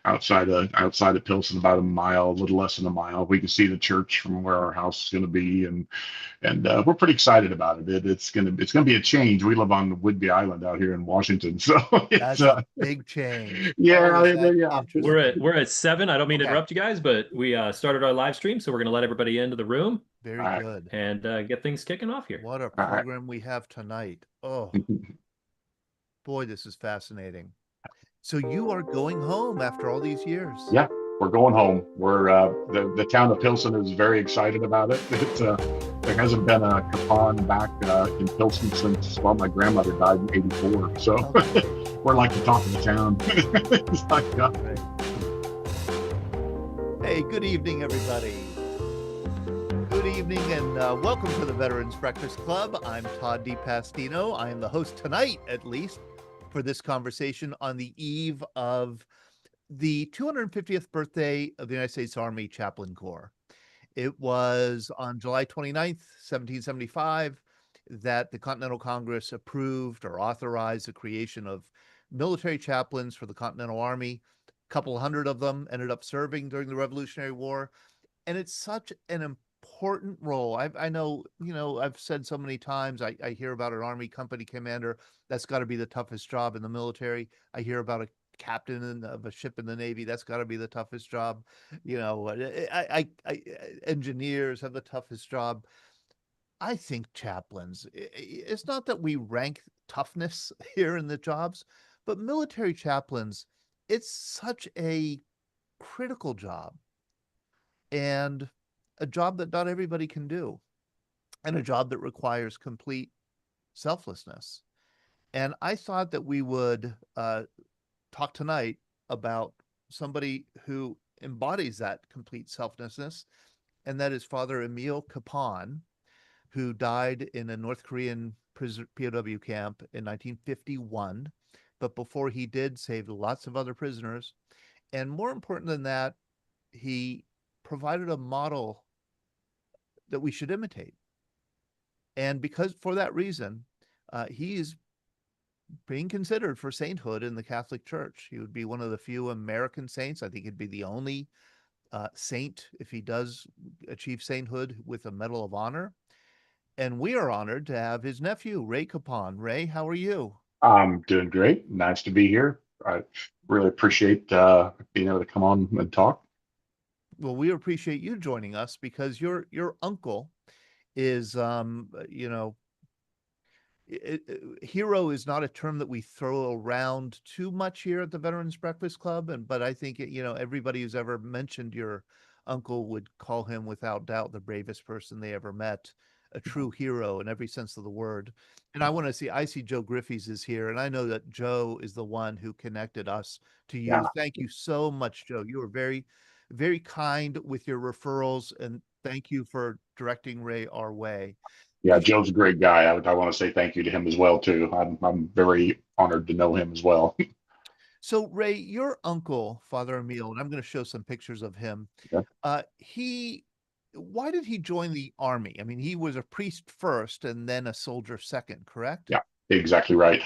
outside of Pilsen, about a mile, a little less than a mile. We can see the church from where our house is going to be, and we're pretty excited about it. It's gonna be a change. We live on Whidbey Island out here in Washington, so it's That's a big change. Oh, yeah, is that yeah. interesting? We're at 7. I don't mean to Okay, interrupt you guys, but we started our live stream, so we're going to let everybody into the room very All right, good. and get things kicking off here. What a all right. program we have tonight. Oh, boy, this is fascinating. So you are going home after all these years. Yeah, we're going home. We're the town of Pilsen is very excited about it. There hasn't been a Kapaun back in Pilsen since, well, my grandmother died in '84. So Okay. we're like the talk of the town. It's like, Right. Hey, good evening, everybody. Good evening and welcome to the Veterans Breakfast Club. I'm Todd DiPastino. I am the host tonight, at least, for this conversation on the eve of the 250th birthday of the United States Army Chaplain Corps. It was on July 29th, 1775, that the Continental Congress approved or authorized the creation of military chaplains for the Continental Army. A couple hundred of them ended up serving during the Revolutionary War. And it's such an important role. I know, I've said so many times, I hear about an Army company commander. That's got to be the toughest job in the military. I hear about a captain of a ship in the Navy. That's got to be the toughest job. Engineers have the toughest job. I think chaplains, it's not that we rank toughness here in the jobs, but military chaplains, it's such a critical job and a job that not everybody can do, and a job that requires complete selflessness. And I thought that we would talk tonight about somebody who embodies that complete selflessness, and that is Father Emil Kapaun, who died in a North Korean POW camp in 1951. But before he did, saved lots of other prisoners. And more important than that, he provided a model that we should imitate. And because for that reason, he is being considered for sainthood in the Catholic Church. He would be one of the few American saints. I think he'd be the only saint, if he does achieve sainthood, with a Medal of Honor. And we are honored to have his nephew, Ray Kapaun. Ray, how are you? I'm doing great. Nice to be here. I really appreciate being able to come on and talk. Well, we appreciate you joining us because your uncle is, hero is not a term that we throw around too much here at the Veterans Breakfast Club, but I think everybody who's ever mentioned your uncle would call him without doubt the bravest person they ever met, a true hero in every sense of the word. And I see Joe Griffiths is here, and I know that Joe is the one who connected us to you. Yeah, Thank you so much, Joe. You were very, very kind with your referrals, and thank you for directing Ray our way. yeah. Joe's a great guy. I want to say thank you to him as well too. I'm very honored to know him as well. So, Ray, your uncle, Father Emil, and I'm going to show some pictures of him. Yeah. Why did he join the army? I mean, he was a priest first and then a soldier second, correct? Yeah, exactly right.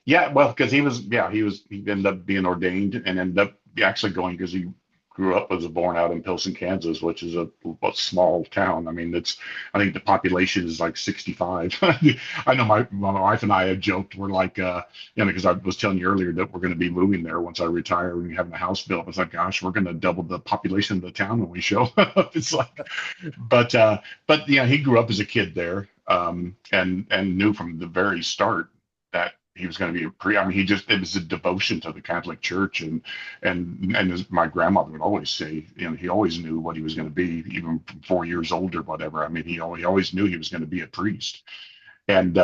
Yeah, well, because he ended up being ordained and ended up actually going because he was born out in Pilsen, Kansas, which is a small town. I mean, I think the population is like 65. I know my wife and I had joked, we're like, because I was telling you earlier that we're going to be moving there once I retire and having a house built. I was like, gosh, we're going to double the population of the town when we show up. It's like, but yeah, he grew up as a kid there, and knew from the very start that he was going to be a priest. I mean, it was a devotion to the Catholic Church, and as my grandmother would always say, he always knew what he was going to be, even from 4 years old or whatever. I mean, he always knew he was going to be a priest, and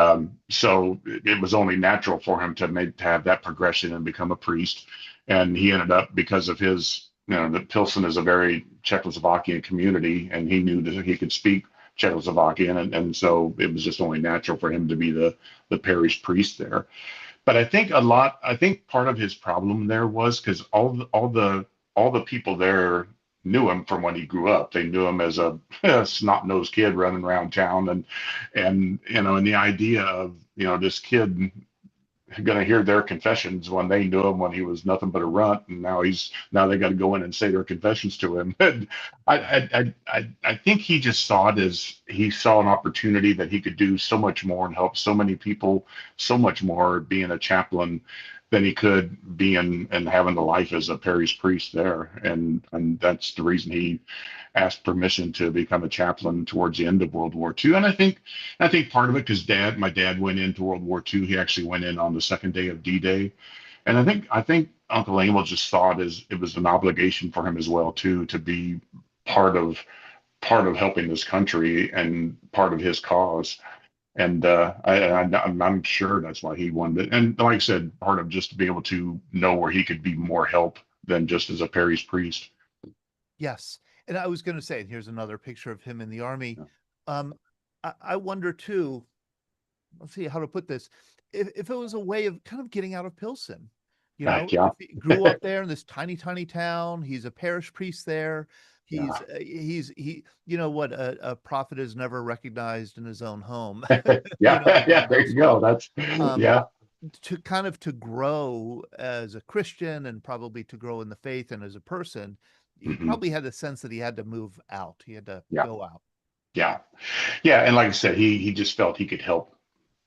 so it was only natural for him to have that progression and become a priest. And he ended up, because of his, that Pilsen is a very Czechoslovakian community, and he knew that he could speak Czechoslovakian, and so it was just only natural for him to be the parish priest there. But I think part of his problem there was because all the people there knew him from when he grew up. They knew him as a snot-nosed kid running around town, and the idea of this kid gonna hear their confessions when they knew him when he was nothing but a runt, and now they got to go in and say their confessions to him. And I think he just saw it as he saw an opportunity that he could do so much more and help so many people so much more being a chaplain than he could being and having the life as a parish priest there. And that's the reason he asked permission to become a chaplain towards the end of World War II. And I think part of it because my dad went into World War II. He actually went in on the second day of D-Day, and I think Uncle Emil just saw it as it was an obligation for him as well too to be part of helping this country and part of his cause. And I'm sure that's why he wanted it. And like I said, part of just to be able to know where he could be more help than just as a parish priest. Yes. And I was going to say, and here's another picture of him in the army. Yeah. I wonder too, let's see how to put this, if it was a way of kind of getting out of Pilsen. Yeah. If he grew up there in this tiny, tiny town, he's a parish priest there. Yeah. He, you know what, a prophet is never recognized in his own home. Yeah. Yeah. There you go. That's Um, yeah. to grow as a Christian and probably to grow in the faith and as a person, he Mhm. probably had the sense that he had to move out. He had to Yeah. go out. Yeah. Yeah. And like I said, he just felt he could help.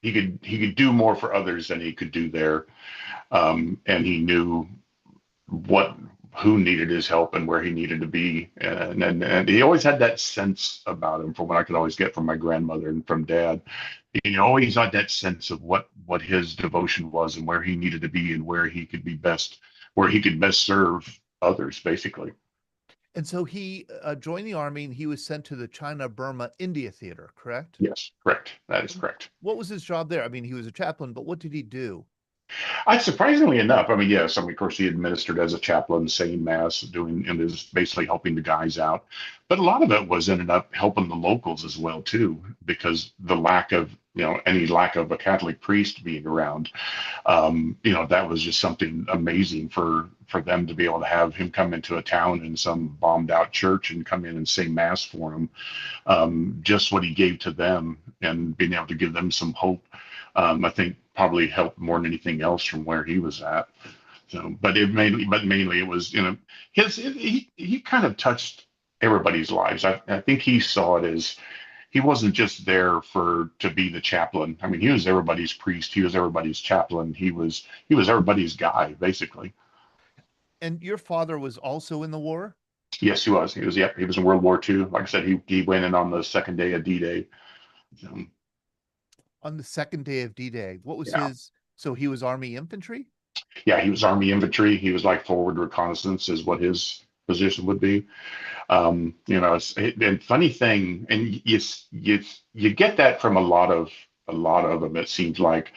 He could do more for others than he could do there. And he knew what who needed his help and where he needed to be. And he always had that sense about him from what I could always get from my grandmother and from dad. He always had that sense of what his devotion was and where he needed to be and where he could be best, where he could best serve others, basically. And so he joined the army and he was sent to the China Burma India Theater, correct? Yes, correct. That is correct. What was his job there? I mean, he was a chaplain, but what did he do? Surprisingly enough, I mean, yes, I mean, of course, he administered as a chaplain, saying mass, doing, and is basically helping the guys out. But a lot of it was ended up helping the locals as well too, because the lack of, any lack of a Catholic priest being around, that was just something amazing for them to be able to have him come into a town in some bombed out church and come in and say mass for them. Just what he gave to them and being able to give them some hope, I think probably helped more than anything else from where he was at. So, but mainly it was, he kind of touched everybody's lives. I think he saw it as he wasn't just there to be the chaplain. I mean, he was everybody's priest. He was everybody's chaplain. He was everybody's guy, basically. And your father was also in the war? Yes, he was. He was in World War II. Like I said, he went in on the second day of D-Day. On the second day of D-Day, what was Yeah. so he was Army infantry? Yeah, he was Army infantry. He was like forward reconnaissance is what his position would be. And funny thing, and you get that from a lot of them. It seems like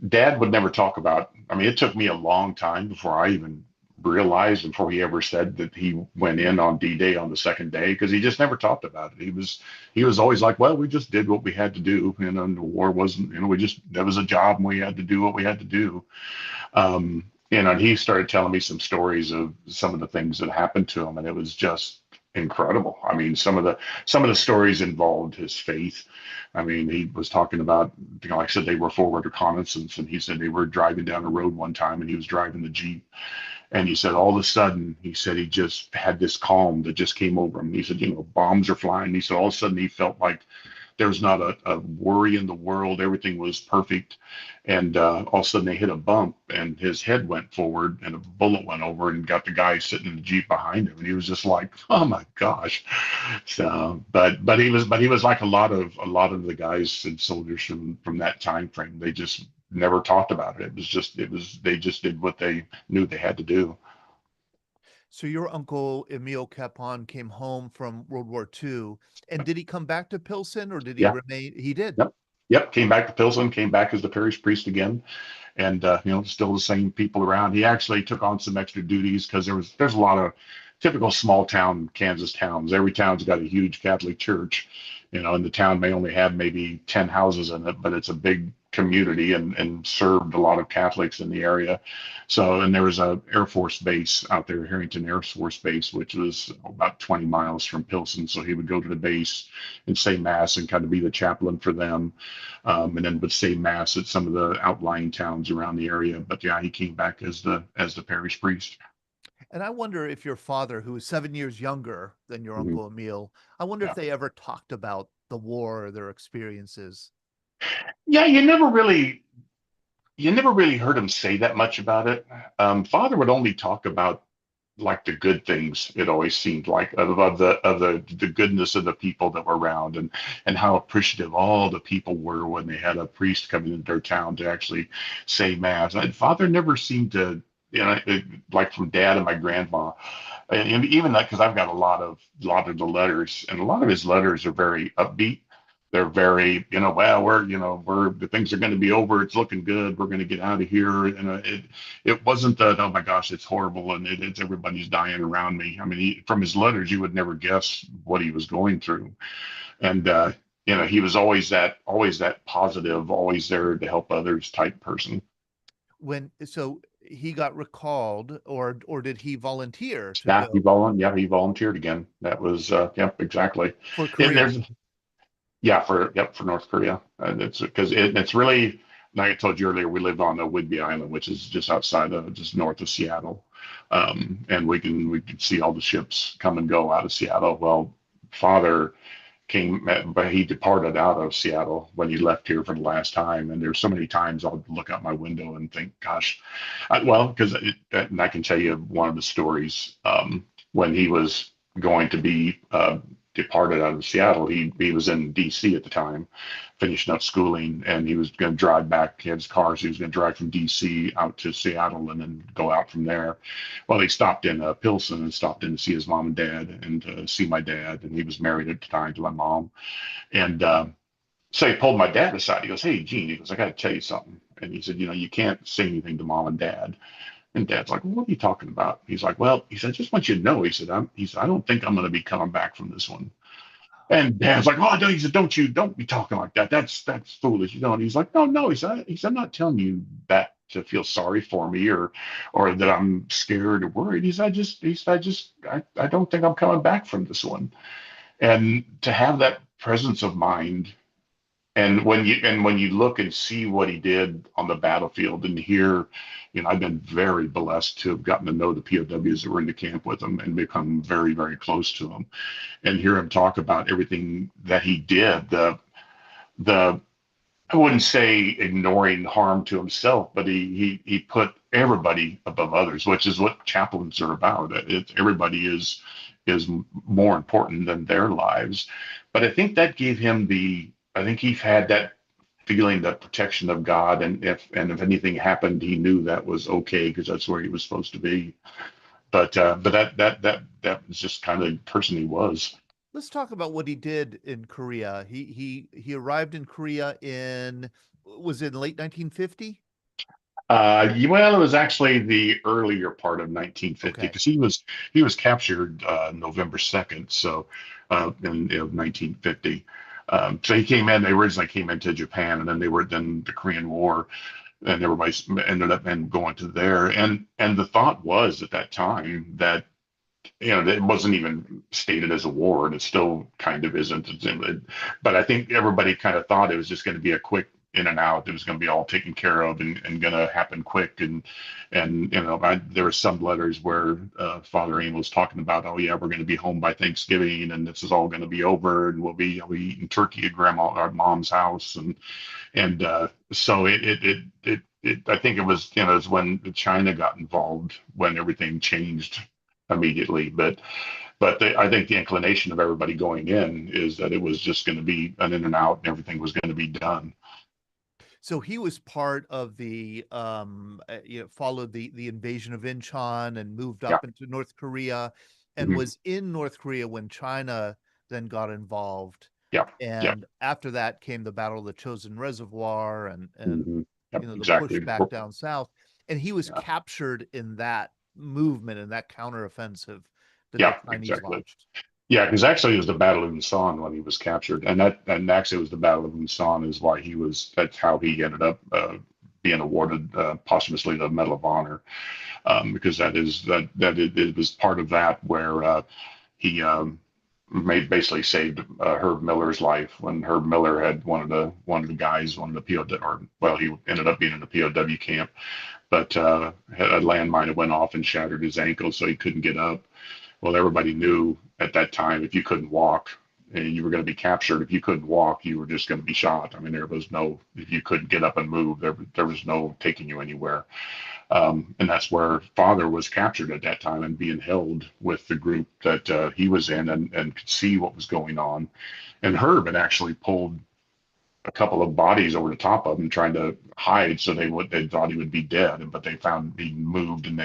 Dad would never talk about. I mean, it took me a long time before I even realized, before he ever said that he went in on D-Day on the second day, because he just never talked about it. He was always like, well, we just did what we had to do, and the war wasn't, that was a job and we had to do what we had to do. And he started telling me some stories of some of the things that happened to him, and it was just incredible. I mean, some of the stories involved his faith. I mean, he was talking about, like I said, they were forward reconnaissance, and he said they were driving down a road one time, and he was driving the Jeep, and he said all of a sudden, he said he just had this calm that just came over him. He said, bombs are flying. He said all of a sudden he felt like there was not a worry in the world. Everything was perfect. And all of a sudden they hit a bump and his head went forward and a bullet went over and got the guy sitting in the Jeep behind him. And he was just like, oh my gosh. So, but he was like a lot of the guys and soldiers from that time frame. They just never talked about it. They just did what they knew they had to do. So your uncle Emil Kapaun came home from World War II, and did he come back to Pilsen or did he Yeah. remain? He did. Yep. Came back to Pilsen, came back as the parish priest again. And still the same people around. He actually took on some extra duties because there's a lot of typical small town Kansas towns. Every town's got a huge Catholic church, and the town may only have maybe 10 houses in it, but it's a big community and served a lot of Catholics in the area. So, and there was a Air Force base out there, Harrington Air Force Base, which was about 20 miles from Pilsen. So he would go to the base and say mass and kind of be the chaplain for them, and then would say mass at some of the outlying towns around the area. But yeah, he came back as the parish priest. And I wonder if your father, who is 7 years younger than your Mhm. Uncle Emil, I wonder if Yeah. they ever talked about the war or their experiences. Yeah, you never really heard him say that much about it. Father would only talk about like the good things. It always seemed like of the goodness of the people that were around, and how appreciative all the people were when they had a priest come into their town to actually say mass. And Father never seemed to, like from Dad and my grandma, and even that, because I've got a lot of the letters, and a lot of his letters are very upbeat. They're very, well, we're the things are going to be over. It's looking good. We're going to get out of here. And it wasn't that, oh my gosh, it's horrible and it's everybody's dying around me. I mean, from his letters, you would never guess what he was going through. And he was always that positive, always there to help others type person. So he got recalled, or did he volunteer to Yeah, go he volunteered again. That was yep, exactly. for And Korea? there's for North Korea. And it's because it's really, like I told you earlier, we lived on the Whidbey Island, which is just outside of, just north of Seattle. And we can see all the ships come and go out of Seattle. Well, Father came, but he departed out of Seattle when he left here for the last time. And there's so many times I'll look out my window and think, gosh, because and I can tell you one of the stories, when he was going to be departed out of Seattle. He was in D.C. at the time, finishing up schooling, and he was going to drive back. He had his car, so he was going to drive from D.C. out to Seattle and then go out from there. Well, he stopped in Pilsen and stopped in to see his mom and dad and see my dad, and he was married at the time to my mom. And so he pulled my dad aside. He goes, "Hey, Gene," he goes, "I got to tell you something." And he said, "You can't say anything to mom and dad." And Dad's like, "Well, what are you talking about?" He's like, "Well," he said, "I just want you to know," he said, "I don't think I'm going to be coming back from this one." And Dad's like, "Oh, no," he said, don't be talking like that. That's foolish." And he's like, "No, no," he said, "I'm not telling you that to feel sorry for me or that I'm scared or worried." I don't think I'm coming back from this one." And to have that presence of mind, and when you look and see what he did on the battlefield and hear, I've been very blessed to have gotten to know the POWs that were in the camp with him and become very, very close to him, and hear him talk about everything that he did. The I wouldn't say ignoring harm to himself, but he put everybody above others, which is what chaplains are about. Everybody is more important than their lives. But I think that gave him I think he had that feeling, that protection of God, and if anything happened, he knew that was okay because that's where he was supposed to be. But that was just kind of the person he was. Let's talk about what he did in Korea. He arrived in Korea was it late 1950? Well, it was actually the earlier part of 1950 Okay. because he was captured November 2nd, so in 1950. So he came in. They originally came into Japan, and then the Korean War, and everybody ended up going to there. And the thought was at that time that it wasn't even stated as a war, and it still kind of isn't. But I think everybody kind of thought it was just going to be a quick in and out. It was going to be all taken care of and going to happen quick. And there were some letters where Father Emil was talking about, oh yeah, we're going to be home by Thanksgiving, and this is all going to be over, and we'll be eating turkey at grandma our mom's house, and so I think it was when China got involved when everything changed immediately. But I think the inclination of everybody going in is that it was just going to be an in and out, and everything was going to be done. So he was part of followed the invasion of Incheon and moved Yeah. up into North Korea, and Hmm. was in North Korea when China then got involved. Yeah. Yeah. And after that came the Battle of the Chosin Reservoir and Hmm. Yep. the push Exactly. back down south. And he was Yeah. captured in that movement and that counteroffensive that the Yeah. Chinese Exactly. launched. Yeah, because actually it was the Battle of Unsan when he was captured, and actually it was the Battle of Unsan is why that's how he ended up being awarded posthumously the Medal of Honor, because it was part of that where he made basically saved Herb Miller's life when Herb Miller had one of the guys, one of the POW, or well, he ended up being in the POW camp, but a landmine had went off and shattered his ankle, so he couldn't get up. Well, everybody knew at that time if you couldn't walk and you were going to be captured, if you couldn't walk, you were just going to be shot. I mean, there was no, if you couldn't get up and move, there was no taking you anywhere. And that's where Father was captured at that time and being held with the group that he was in and could see what was going on. And Herb had actually pulled a couple of bodies over the top of him trying to hide so they thought he would be dead, but they found he moved, and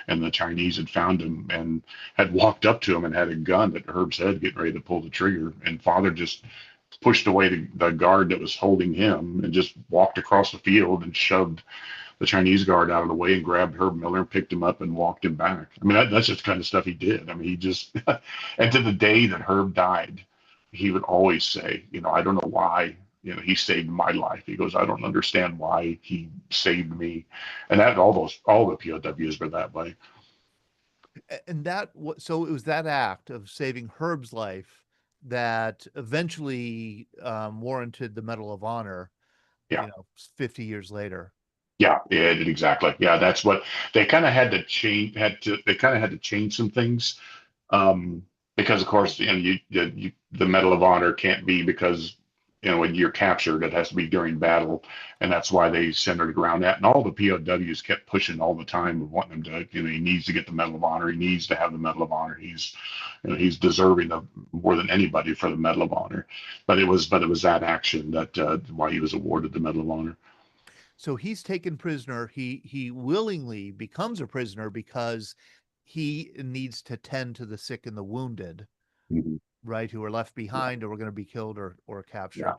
the Chinese had found him and had walked up to him and had a gun at Herb's head getting ready to pull the trigger, and Father just pushed away the guard that was holding him and just walked across the field and shoved the Chinese guard out of the way and grabbed Herb Miller and picked him up and walked him back. I mean, that's just the kind of stuff he did. I mean, he just, and to the day that Herb died, he would always say, I don't know why, he saved my life. He goes, I don't understand why he saved me. And all the POWs were that way. And so it was that act of saving Herb's life that eventually warranted the Medal of Honor, Yeah. 50 years later. Yeah, exactly. Yeah, that's what they kind of had to change. They kind of had to change some things, because of course, the Medal of Honor can't be because when you're captured, it has to be during battle, and that's why they centered around that. And all the POWs kept pushing all the time of wanting him to. He needs to get the Medal of Honor. He needs to have the Medal of Honor. He's deserving of more than anybody for the Medal of Honor. But it was that action that why he was awarded the Medal of Honor. So he's taken prisoner. He willingly becomes a prisoner because he needs to tend to the sick and the wounded, Mm-hmm. right, who are left behind or were going to be killed or captured. Yeah.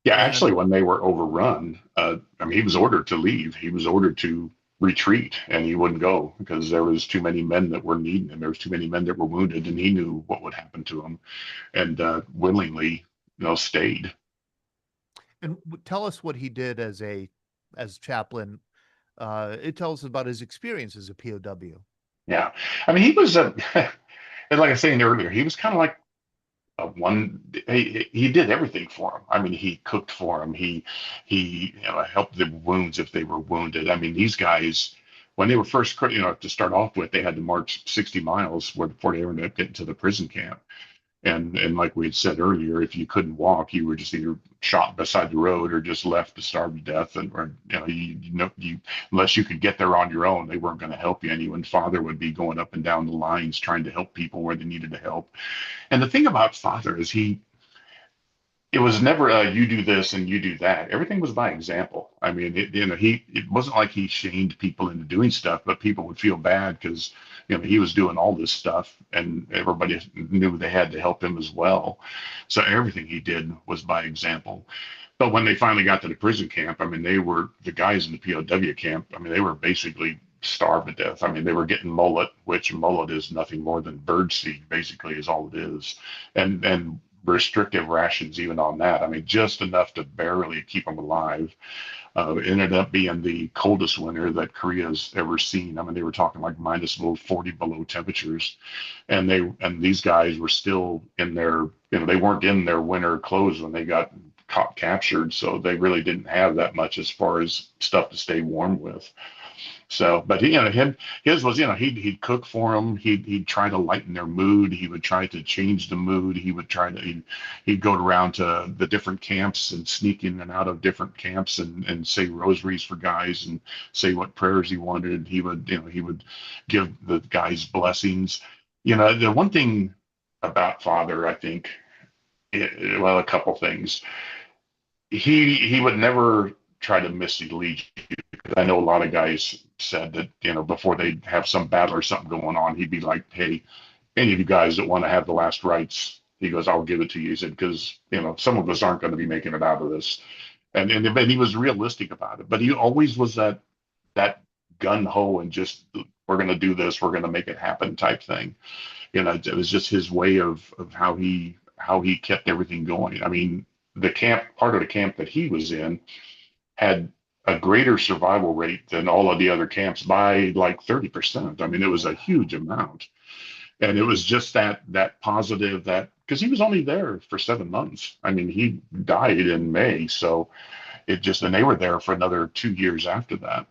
Yeah, And actually, when they were overrun, I mean, he was ordered to leave. He was ordered to retreat, and he wouldn't go because there was too many men that were needing him. There was too many men that were wounded, and he knew what would happen to him, and willingly, stayed. And tell us what he did as chaplain. It tells us about his experience as a POW. Yeah, I mean, he was and like I was saying earlier, he was kind of like one. He did everything for him. I mean, he cooked for him. He helped the wounds if they were wounded. I mean, these guys, when they were first, to start off with, they had to march 60 miles before they ever get to the prison camp. And like we had said earlier, if you couldn't walk, you were just either shot beside the road or just left to starve to death. And or you unless you could get there on your own, they weren't going to help you. And even Father would be going up and down the lines trying to help people where they needed to help. And the thing about Father is it was never you do this and you do that. Everything was by example. I mean, it wasn't like he shamed people into doing stuff, but people would feel bad because he was doing all this stuff, and everybody knew they had to help him as well. So everything he did was by example. But when they finally got to the prison camp, I mean, the guys in the POW camp. I mean, they were basically starved to death. I mean, they were getting mullet, which mullet is nothing more than bird seed, basically, is all it is, and restrictive rations even on that. I mean, just enough to barely keep them alive. It ended up being the coldest winter that Korea's ever seen. I mean, they were talking like minus 40 below temperatures, and these guys were still in their, they weren't in their winter clothes when they got captured, so they really didn't have that much as far as stuff to stay warm with. So, but his was, he'd cook for them. He'd try to lighten their mood. He would try to change the mood. He would he'd go around to the different camps and sneak in and out of different camps and say rosaries for guys and say what prayers he wanted. He would give the guys blessings. The one thing about Father, I think, well, a couple things. He would never try to mislead you. I know a lot of guys said that, before they have some battle or something going on, he'd be like, hey, any of you guys that want to have the last rites, he goes, I'll give it to you. He said, because, some of us aren't going to be making it out of this. And he was realistic about it, but he always was that gun ho and just we're going to do this, we're going to make it happen type thing. It was just his way of how he kept everything going. I mean, the camp, part of the camp that he was in, had a greater survival rate than all of the other camps by like 30%. I mean, it was a huge amount. And it was just that positive, that because he was only there for 7 months. I mean, he died in May, so it just, and they were there for another 2 years after that.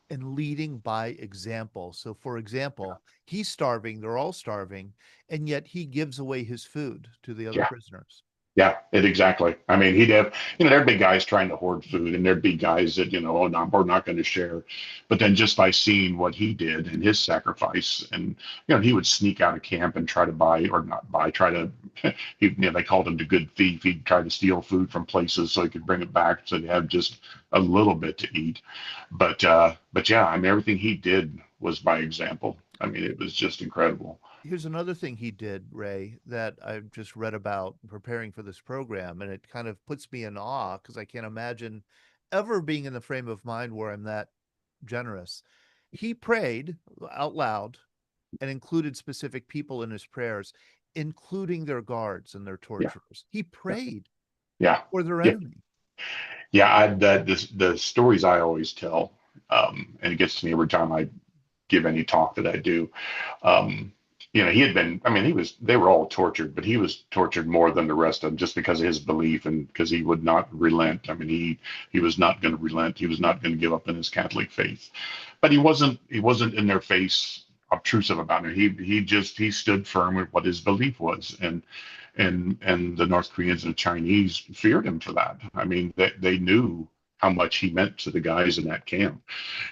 And leading by example. So, for example, he's starving, they're all starving, and yet he gives away his food to the other Yeah. prisoners. Yeah, exactly. I mean, he'd have, there'd be guys trying to hoard food, and there'd be guys that, oh, no, we're not going to share. But then just by seeing what he did and his sacrifice, and, he would sneak out of camp and try to buy, or not buy, try to, they called him the good thief. He'd try to steal food from places so he could bring it back so they have just a little bit to eat. But yeah, I mean, everything he did was by example. I mean, it was just incredible. Here's another thing he did, Ray, that I've just read about preparing for this program, and it kind of puts me in awe because I can't imagine ever being in the frame of mind where I'm that generous. He prayed out loud and included specific people in his prayers, including their guards and their Yeah, torturers. He prayed yeah, for their yeah. enemy. Yeah, the stories I always tell, and it gets to me every time I give any talk that I do. Um, he had been, I mean, they were all tortured, but he was tortured more than the rest of them just because of his belief and because he would not relent. I mean, he was not going to relent. He was not going to give up in his Catholic faith, but he wasn't in their face obtrusive about it. He stood firm with what his belief was, and the North Koreans and the Chinese feared him for that. I mean, they knew how much he meant to the guys in that camp,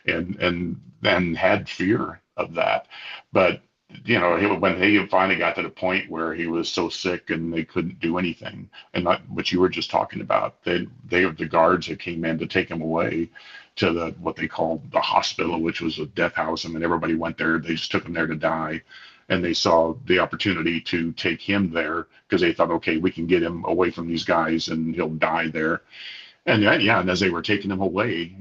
and then had fear of that. But when he finally got to the point where he was so sick and they couldn't do anything, and not what you were just talking about, the guards that came in to take him away to what they called the hospital, which was a death house. I mean, everybody went there. They just took him there to die. And they saw the opportunity to take him there because they thought, okay, we can get him away from these guys and he'll die there. And yeah, and as they were taking him away,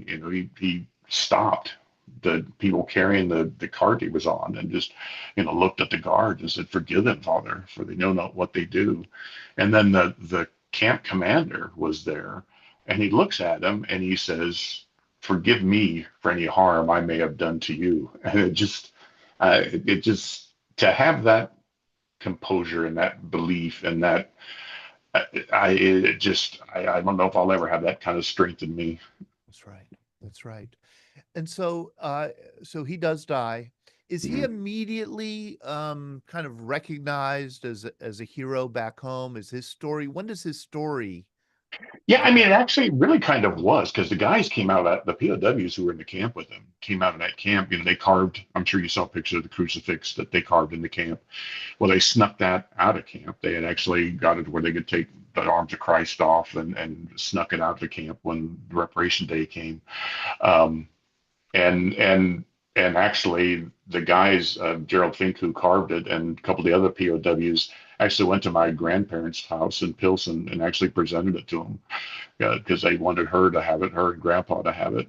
he stopped the people carrying the cart he was on and just, looked at the guard and said, "Forgive them, Father, for they know not what they do." And then the camp commander was there, and he looks at him and he says, "Forgive me for any harm I may have done to you." And it just to have that composure and that belief and that I don't know if I'll ever have that kind of strength in me. That's right. That's right. And so he does die. Is he Mhm. immediately kind of recognized as a hero back home? Is his story, when does his story Yeah, I mean, it develop? actually really kind of was because the guys came out of the POWs who were in the camp with him came out of that camp. They carved, I'm sure you saw pictures of the crucifix that they carved in the camp. Well, they snuck that out of camp. They had actually got it where they could take the arms of Christ off and snuck it out of the camp when Reparation Day came. Um, and and and actually the guys, Gerald Fink, who carved it, and a couple of the other POWs actually went to my grandparents' house in Pilsen and actually presented it to them because they wanted her to have it, her and Grandpa to have it,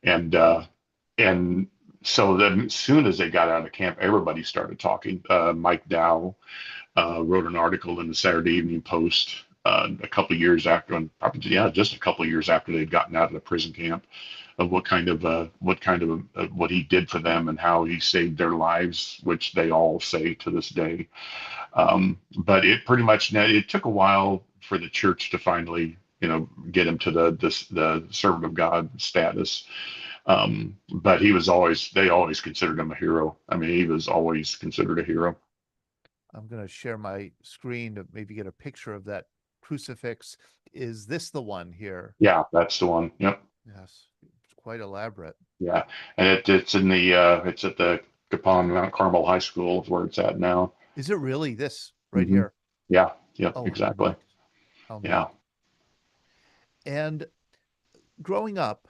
and so then as soon as they got out of camp, everybody started talking. Mike Dow wrote an article in the Saturday Evening Post a couple of years after, and probably just a couple of years after they'd gotten out of the prison camp, of what he did for them and how he saved their lives, which they all say to this day. But it took a while for the church to finally get him to the servant of God status. But they always considered him a hero. I mean, he was always considered a hero. I'm going to share my screen to maybe get a picture of that crucifix. Is this the one here? Yeah, that's the one. Yep. Yes, it's quite elaborate. Yeah, and it's at the Kapaun Mount Carmel High School is where it's at now. Is it really this right Hmm. here? Yeah, yep, Oh, how exactly. neat. How Yeah. neat. And growing up,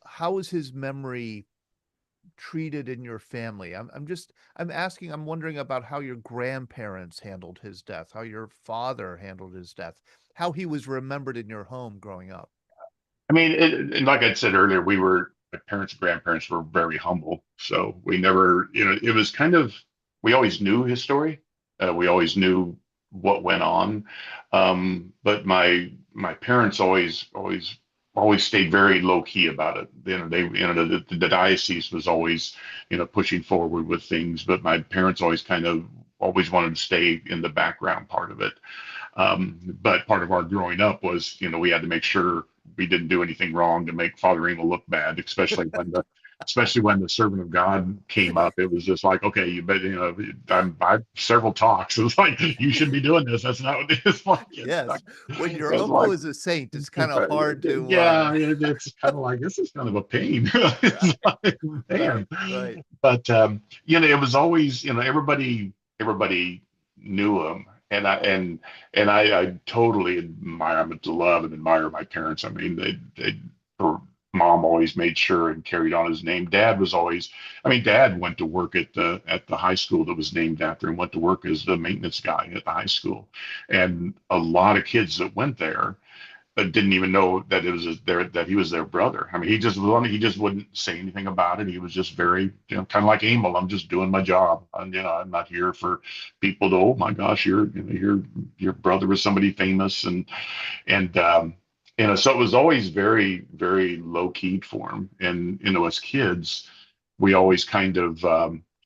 how was his memory treated in your family? I'm wondering about how your grandparents handled his death, how your father handled his death, how he was remembered in your home growing up. I mean, and like I said earlier, my parents and grandparents were very humble. So we never, it was kind of, we always knew his story. We always knew what went on. But my parents always stayed very low key about it. The diocese was always, pushing forward with things, but my parents always kind of always wanted to stay in the background part of it. But part of our growing up was, we had to make sure we didn't do anything wrong to make Father Emil look bad, especially when the servant of God came up. It was just like, okay, you bet, I've several talks. It was like, you shouldn't be doing this. That's not what it is like. Yes. When your It's uncle like, is a saint, it's kind of hard to yeah, it's kind of like, this is kind of a pain. It's like, man. right. But it was always, everybody knew him. And I totally love and admire my parents. I mean, her mom always made sure and carried on his name. Dad was always, Dad went to work at the high school that was named after him, went to work as the maintenance guy at the high school. And a lot of kids that went there didn't even know that that he was their brother. I mean, he just wouldn't say anything about it. He was just very, kind of like Emil. I'm just doing my job. And, I'm not here for people to, oh my gosh, your brother was somebody famous, and so it was always very, very low keyed for him. And as kids, we always kind of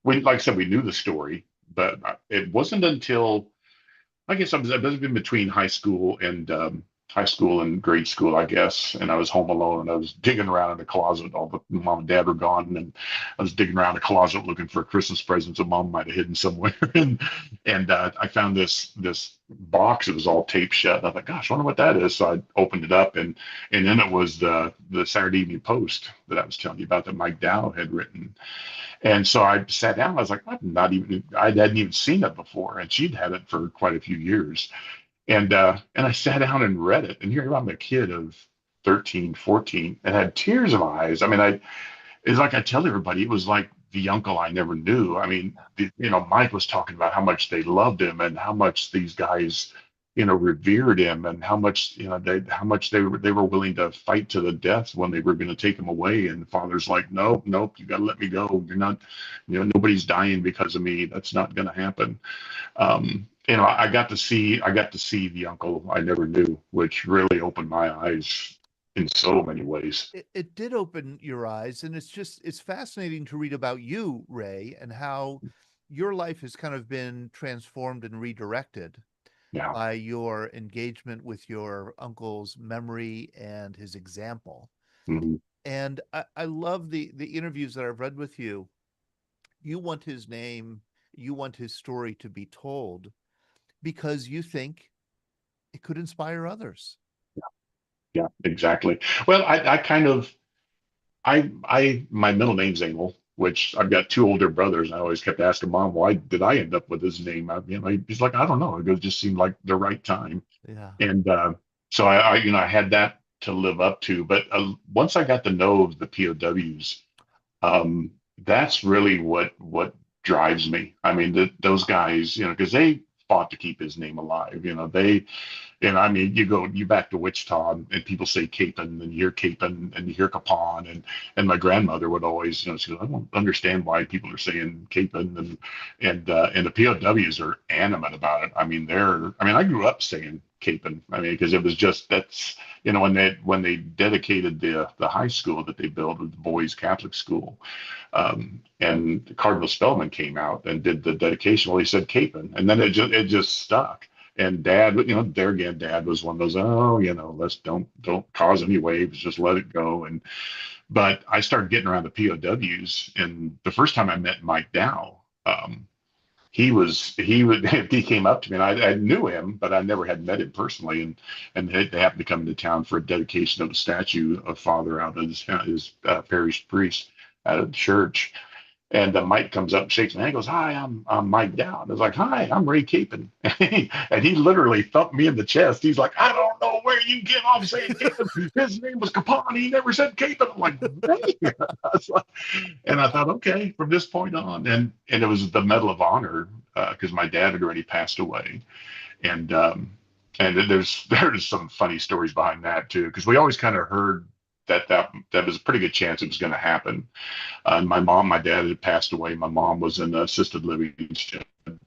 we, like I said, we knew the story, but it wasn't until, I guess, I was in between high school and grade school, I guess. And I was home alone, and I was digging around in the closet. All the mom and dad were gone, and I was digging around the closet looking for Christmas presents that mom might have hidden somewhere. and I found this box. It was all taped shut. And I thought, gosh, I wonder what that is. So I opened it up, and then it was the Saturday Evening Post that I was telling you about that Mike Dow had written. And so I sat down. I was like, I hadn't even seen it before, and she'd had it for quite a few years. And I sat down and read it. And here I'm a kid of 13, 14, and had tears in my eyes. I mean, it's like I tell everybody, it was like the uncle I never knew. I mean, Mike was talking about how much they loved him and how much these guys, revered him, and how much, they were willing to fight to the death when they were going to take him away. And the father's like, nope, you got to let me go. You're not, nobody's dying because of me. That's not going to happen. I got to see the uncle I never knew, which really opened my eyes in so many ways. It did open your eyes, and it's fascinating to read about you, Ray, and how your life has kind of been transformed and redirected by your engagement with your uncle's memory and his example. Mm-hmm. And I love the interviews that I've read with you. You want his name, you want his story to be told, because you think it could inspire others. Yeah, exactly. Well, my middle name's Emil, which I've got two older brothers. And I always kept asking Mom, why did I end up with his name? He's like, I don't know. It just seemed like the right time. Yeah. And so I had that to live up to. But once I got to know the POWs, that's really what drives me. I mean, those guys, because they fought to keep his name alive. You back to Wichita, and people say Kapaun, and you hear Kapaun, and you hear Kapaun, and my grandmother would always, she goes, I don't understand why people are saying Kapaun, and the POWs are animate about it. I grew up saying Kapaun. Because it was just, that's, when they dedicated the high school that they built, the boys' Catholic school, and Cardinal Spellman came out and did the dedication. Well, he said Kapaun, and then it just stuck. And Dad, there again, Dad was one of those, let's don't cause any waves, just let it go. But I started getting around the POWs, and the first time I met Mike Dow, he came up to me, and I knew him, but I never had met him personally. And they happened to come into town for a dedication of a statue of Father out of his parish priest at a church. And Mike comes up and shakes my hand and goes, hi, I'm Mike Dow. I was like, hi, I'm Ray Kapaun. And he literally thumped me in the chest. He's like, I don't know where you get off saying Kapaun. His name was Kapaun. He never said Kapaun. I'm like, Ray. And I thought, okay, from this point on. And it was the Medal of Honor, because my dad had already passed away. And there's some funny stories behind that too, because we always kind of heard that was a pretty good chance it was going to happen. My dad had passed away. My mom was in assisted living. She had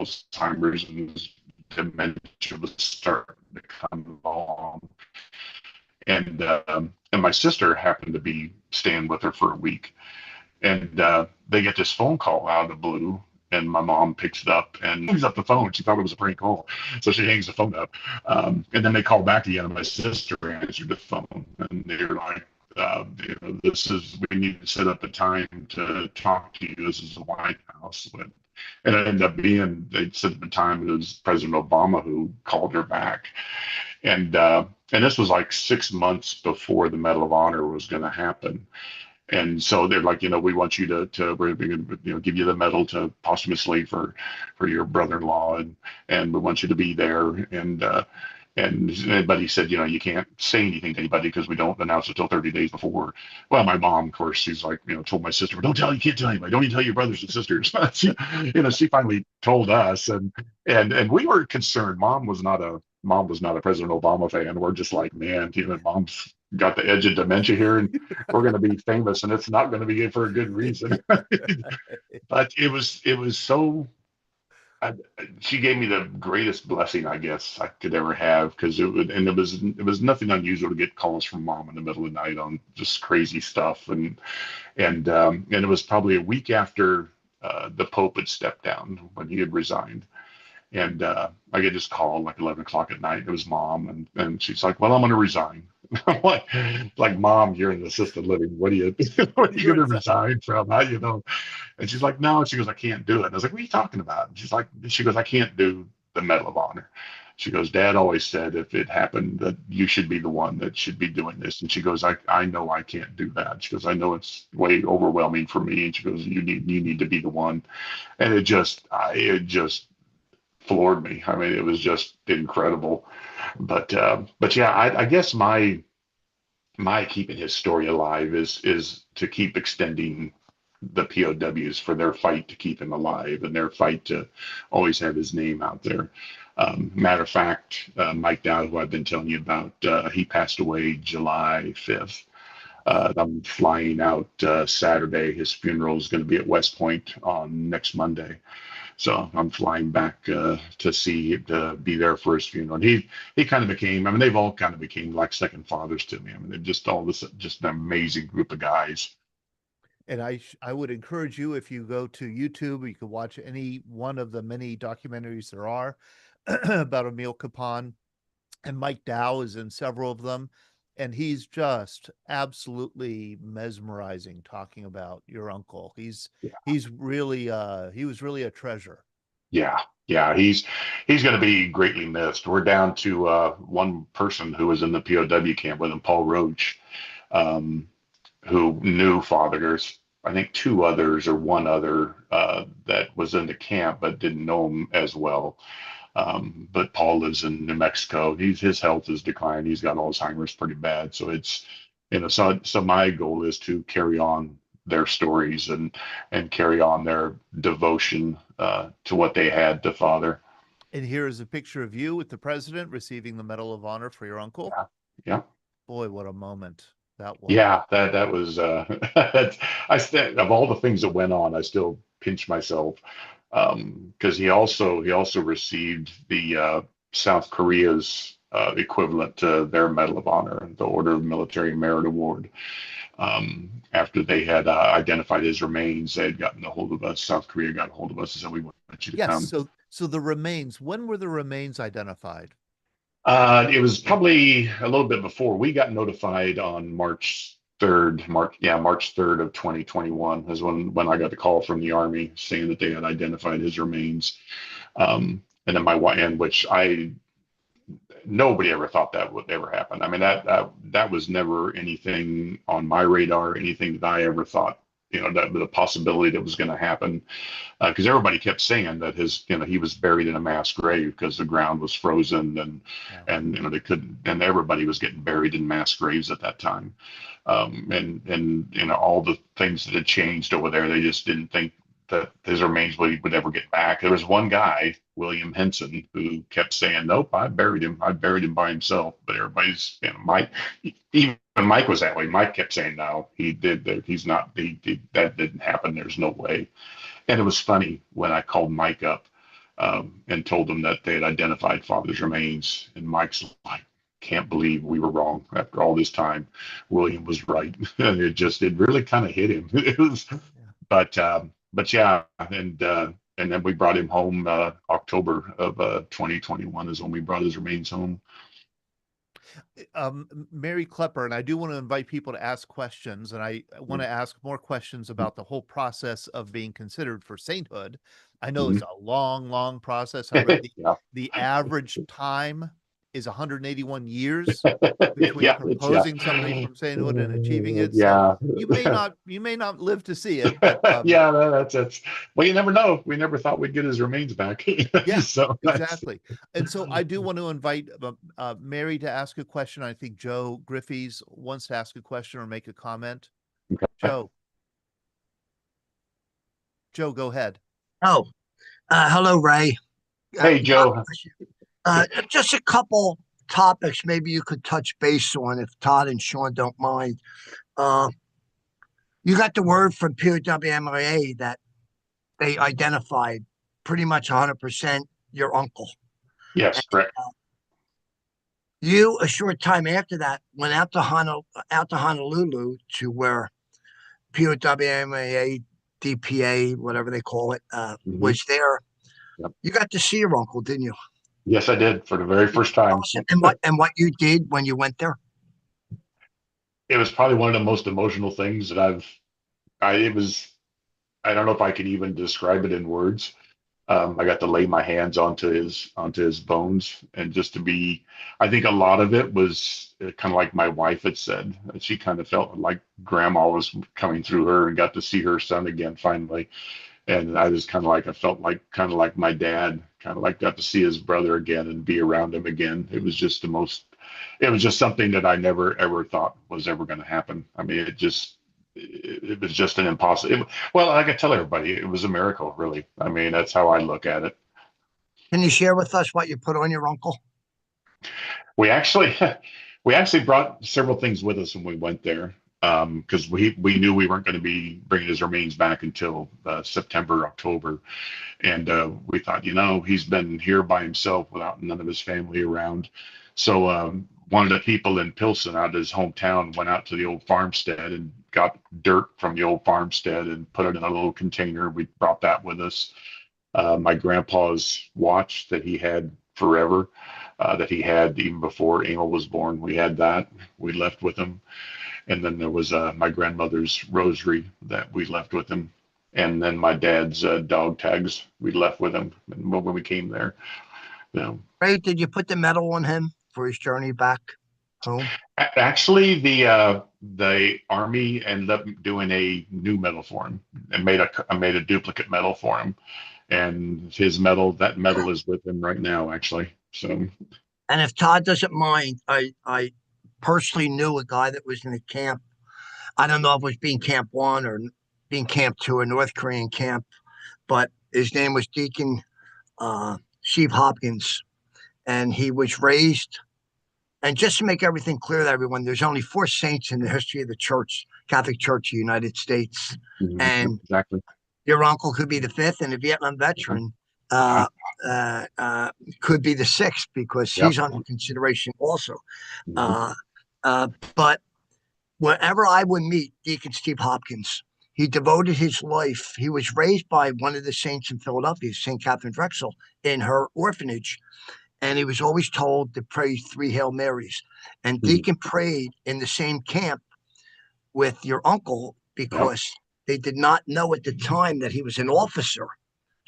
Alzheimer's, and dementia was starting to come along. And my sister happened to be staying with her for a week, and they get this phone call out of the blue. And my mom picks it up and hangs up the phone. She thought it was a prank call, so she hangs the phone up. And then they call back again, and my sister answered the phone, and they're like, we need to set up a time to talk to you. This is the White House. And it ended up being, they set up a time, it was President Obama who called her back. And this was like 6 months before the Medal of Honor was going to happen. And so they're like, we want you to we're going to, give you the medal to posthumously for your brother-in-law, and we want you to be there. But he said, you can't say anything to anybody because we don't announce it until 30 days before. Well, my mom, of course, she's like, told my sister, you can't tell anybody. Don't even tell your brothers and sisters. She finally told us, and we were concerned. Mom was not a President Obama fan. We're just like, man, mom's got the edge of dementia here, and we're going to be famous, and it's not going to be for a good reason. But it was so. She gave me the greatest blessing, I guess, I could ever have, because it was nothing unusual to get calls from mom in the middle of the night on just crazy stuff, and it was probably a week after the Pope had stepped down, when he had resigned. And I get this call like 11 o'clock at night. It was mom, and she's like, "Well, I'm going to resign." I'm like, "Mom, you're in assisted living. What are you going to resign from? How you know?" And she's like, "No." She goes, "I can't do it." And I was like, "What are you talking about?" And she goes, "I can't do the Medal of Honor." She goes, "Dad always said if it happened that you should be the one that should be doing this." And she goes, I know I can't do that." She goes, "I know it's way overwhelming for me." And she goes, you need to be the one." And it just floored me. I mean, it was just incredible. But yeah, I guess my keeping his story alive is to keep extending the POWs for their fight to keep him alive, and their fight to always have his name out there. Matter of fact, Mike Dowd, who I've been telling you about, he passed away July 5th. I'm flying out Saturday. His funeral is going to be at West Point on next Monday. So I'm flying back to be there for his funeral. And he kind of became, I mean, they've all kind of became like second fathers to me. I mean, they're just just an amazing group of guys. And I would encourage you, if you go to YouTube, you can watch any one of the many documentaries there are about Emil Kapaun, and Mike Dow is in several of them. And he's just absolutely mesmerizing talking about your uncle. He was really a treasure. Yeah. He's going to be greatly missed. We're down to one person who was in the POW camp with him, Paul Roach, who knew Father. There's, I think, two others or one other that was in the camp but didn't know him as well. But Paul lives in New Mexico. His health is declining. He's got Alzheimer's pretty bad. So it's, so my goal is to carry on their stories and carry on their devotion to what they had to Father. And here is a picture of you with the president receiving the Medal of Honor for your uncle. Yeah. Boy, what a moment that was. Yeah, that was, of all the things that went on, I still pinch myself. Because he also received the South Korea's equivalent to their Medal of Honor, the Order of Military Merit Award. After they had identified his remains, they had gotten a hold of us. South Korea got a hold of us and said, "We want you to come." Yes. So the remains. When were the remains identified? It was probably a little bit before. We got notified on March 3rd of 2021 is when I got the call from the Army saying that they had identified his remains. And then my wife, and which nobody ever thought that would ever happen. I mean, that was never anything on my radar, anything that I ever thought, that the possibility that was going to happen. Because everybody kept saying that he was buried in a mass grave because the ground was frozen and they couldn't, and everybody was getting buried in mass graves at that time. And all the things that had changed over there, they just didn't think that his remains would never get back. There was one guy, William Henson, who kept saying, "Nope, I buried him. I buried him by himself." But everybody's, Mike, even Mike was that way. Mike kept saying, "No, he did. He's not. That didn't happen. There's no way." And it was funny when I called Mike up and told him that they had identified Father's remains, and Mike's like, "Can't believe we were wrong after all this time. William was right." And it really kind of hit him. It was, but yeah, and then we brought him home. October of 2021 is when we brought his remains home. Mary Klepper, and I do want to invite people to ask questions, and I want to ask more questions about the whole process of being considered for sainthood. I know it's a long, long process. I read the average time is 181 years between proposing somebody from sainthood and achieving it. So you may not live to see it. But, that's well, you never know. We never thought we'd get his remains back. Yeah, so exactly. And so I do want to invite Mary to ask a question. I think Joe Griffey's wants to ask a question or make a comment. Okay. Joe, go ahead. Oh, hello, Ray. Hey, Joe. Just a couple topics maybe you could touch base on if Todd and Sean don't mind. You got the word from POWMIA that they identified pretty much 100% your uncle. Yes, correct. You, a short time after that, went out to Honolulu to where POWMIA, DPA, whatever they call it, was there. Yep. You got to see your uncle, didn't you? Yes, I did, for the very first time. Awesome. And what you did when you went there? It was probably one of the most emotional things that I don't know if I can even describe it in words. I got to lay my hands onto his bones, and just to be, I think a lot of it was kind of like my wife had said. She kind of felt like grandma was coming through her and got to see her son again finally. And I was I felt kind of like my dad, kind of like got to see his brother again and be around him again. It was just something that I never ever thought was ever going to happen. I mean, it was just an impossible. Well, I could tell everybody it was a miracle, really. I mean, that's how I look at it. Can you share with us what you put on your uncle? We actually brought several things with us when we went there, because we knew we weren't going to be bringing his remains back until September, October, and we thought, he's been here by himself without none of his family around. So one of the people in Pilsen, out of his hometown, went out to the old farmstead and got dirt from the old farmstead and put it in a little container. We brought that with us. My grandpa's watch that he had forever, that he had even before Emil was born, we had that. We left with him. And then there was my grandmother's rosary that we left with him. And then my dad's dog tags we left with him when we came there. Ray, did you put the medal on him for his journey back home? Actually, the Army ended up doing a new medal for him and made a duplicate medal for him. And that medal is with him right now, actually. So, and if Todd doesn't mind, I personally knew a guy that was in a camp. I don't know if it was being Camp 1 or being Camp 2 or North Korean camp, but his name was Deacon Steve Hopkins, and he was raised. And just to make everything clear to everyone, there's only 4 saints in the history of the Church, Catholic Church of the United States, and exactly. Your uncle could be the 5th, and a Vietnam veteran could be the 6th because he's under consideration also. But wherever I would meet Deacon Steve Hopkins, he devoted his life. He was raised by one of the saints in Philadelphia, St. Catherine Drexel, in her orphanage. And he was always told to pray 3 Hail Marys. And Deacon prayed in the same camp with your uncle because they did not know at the time that he was an officer.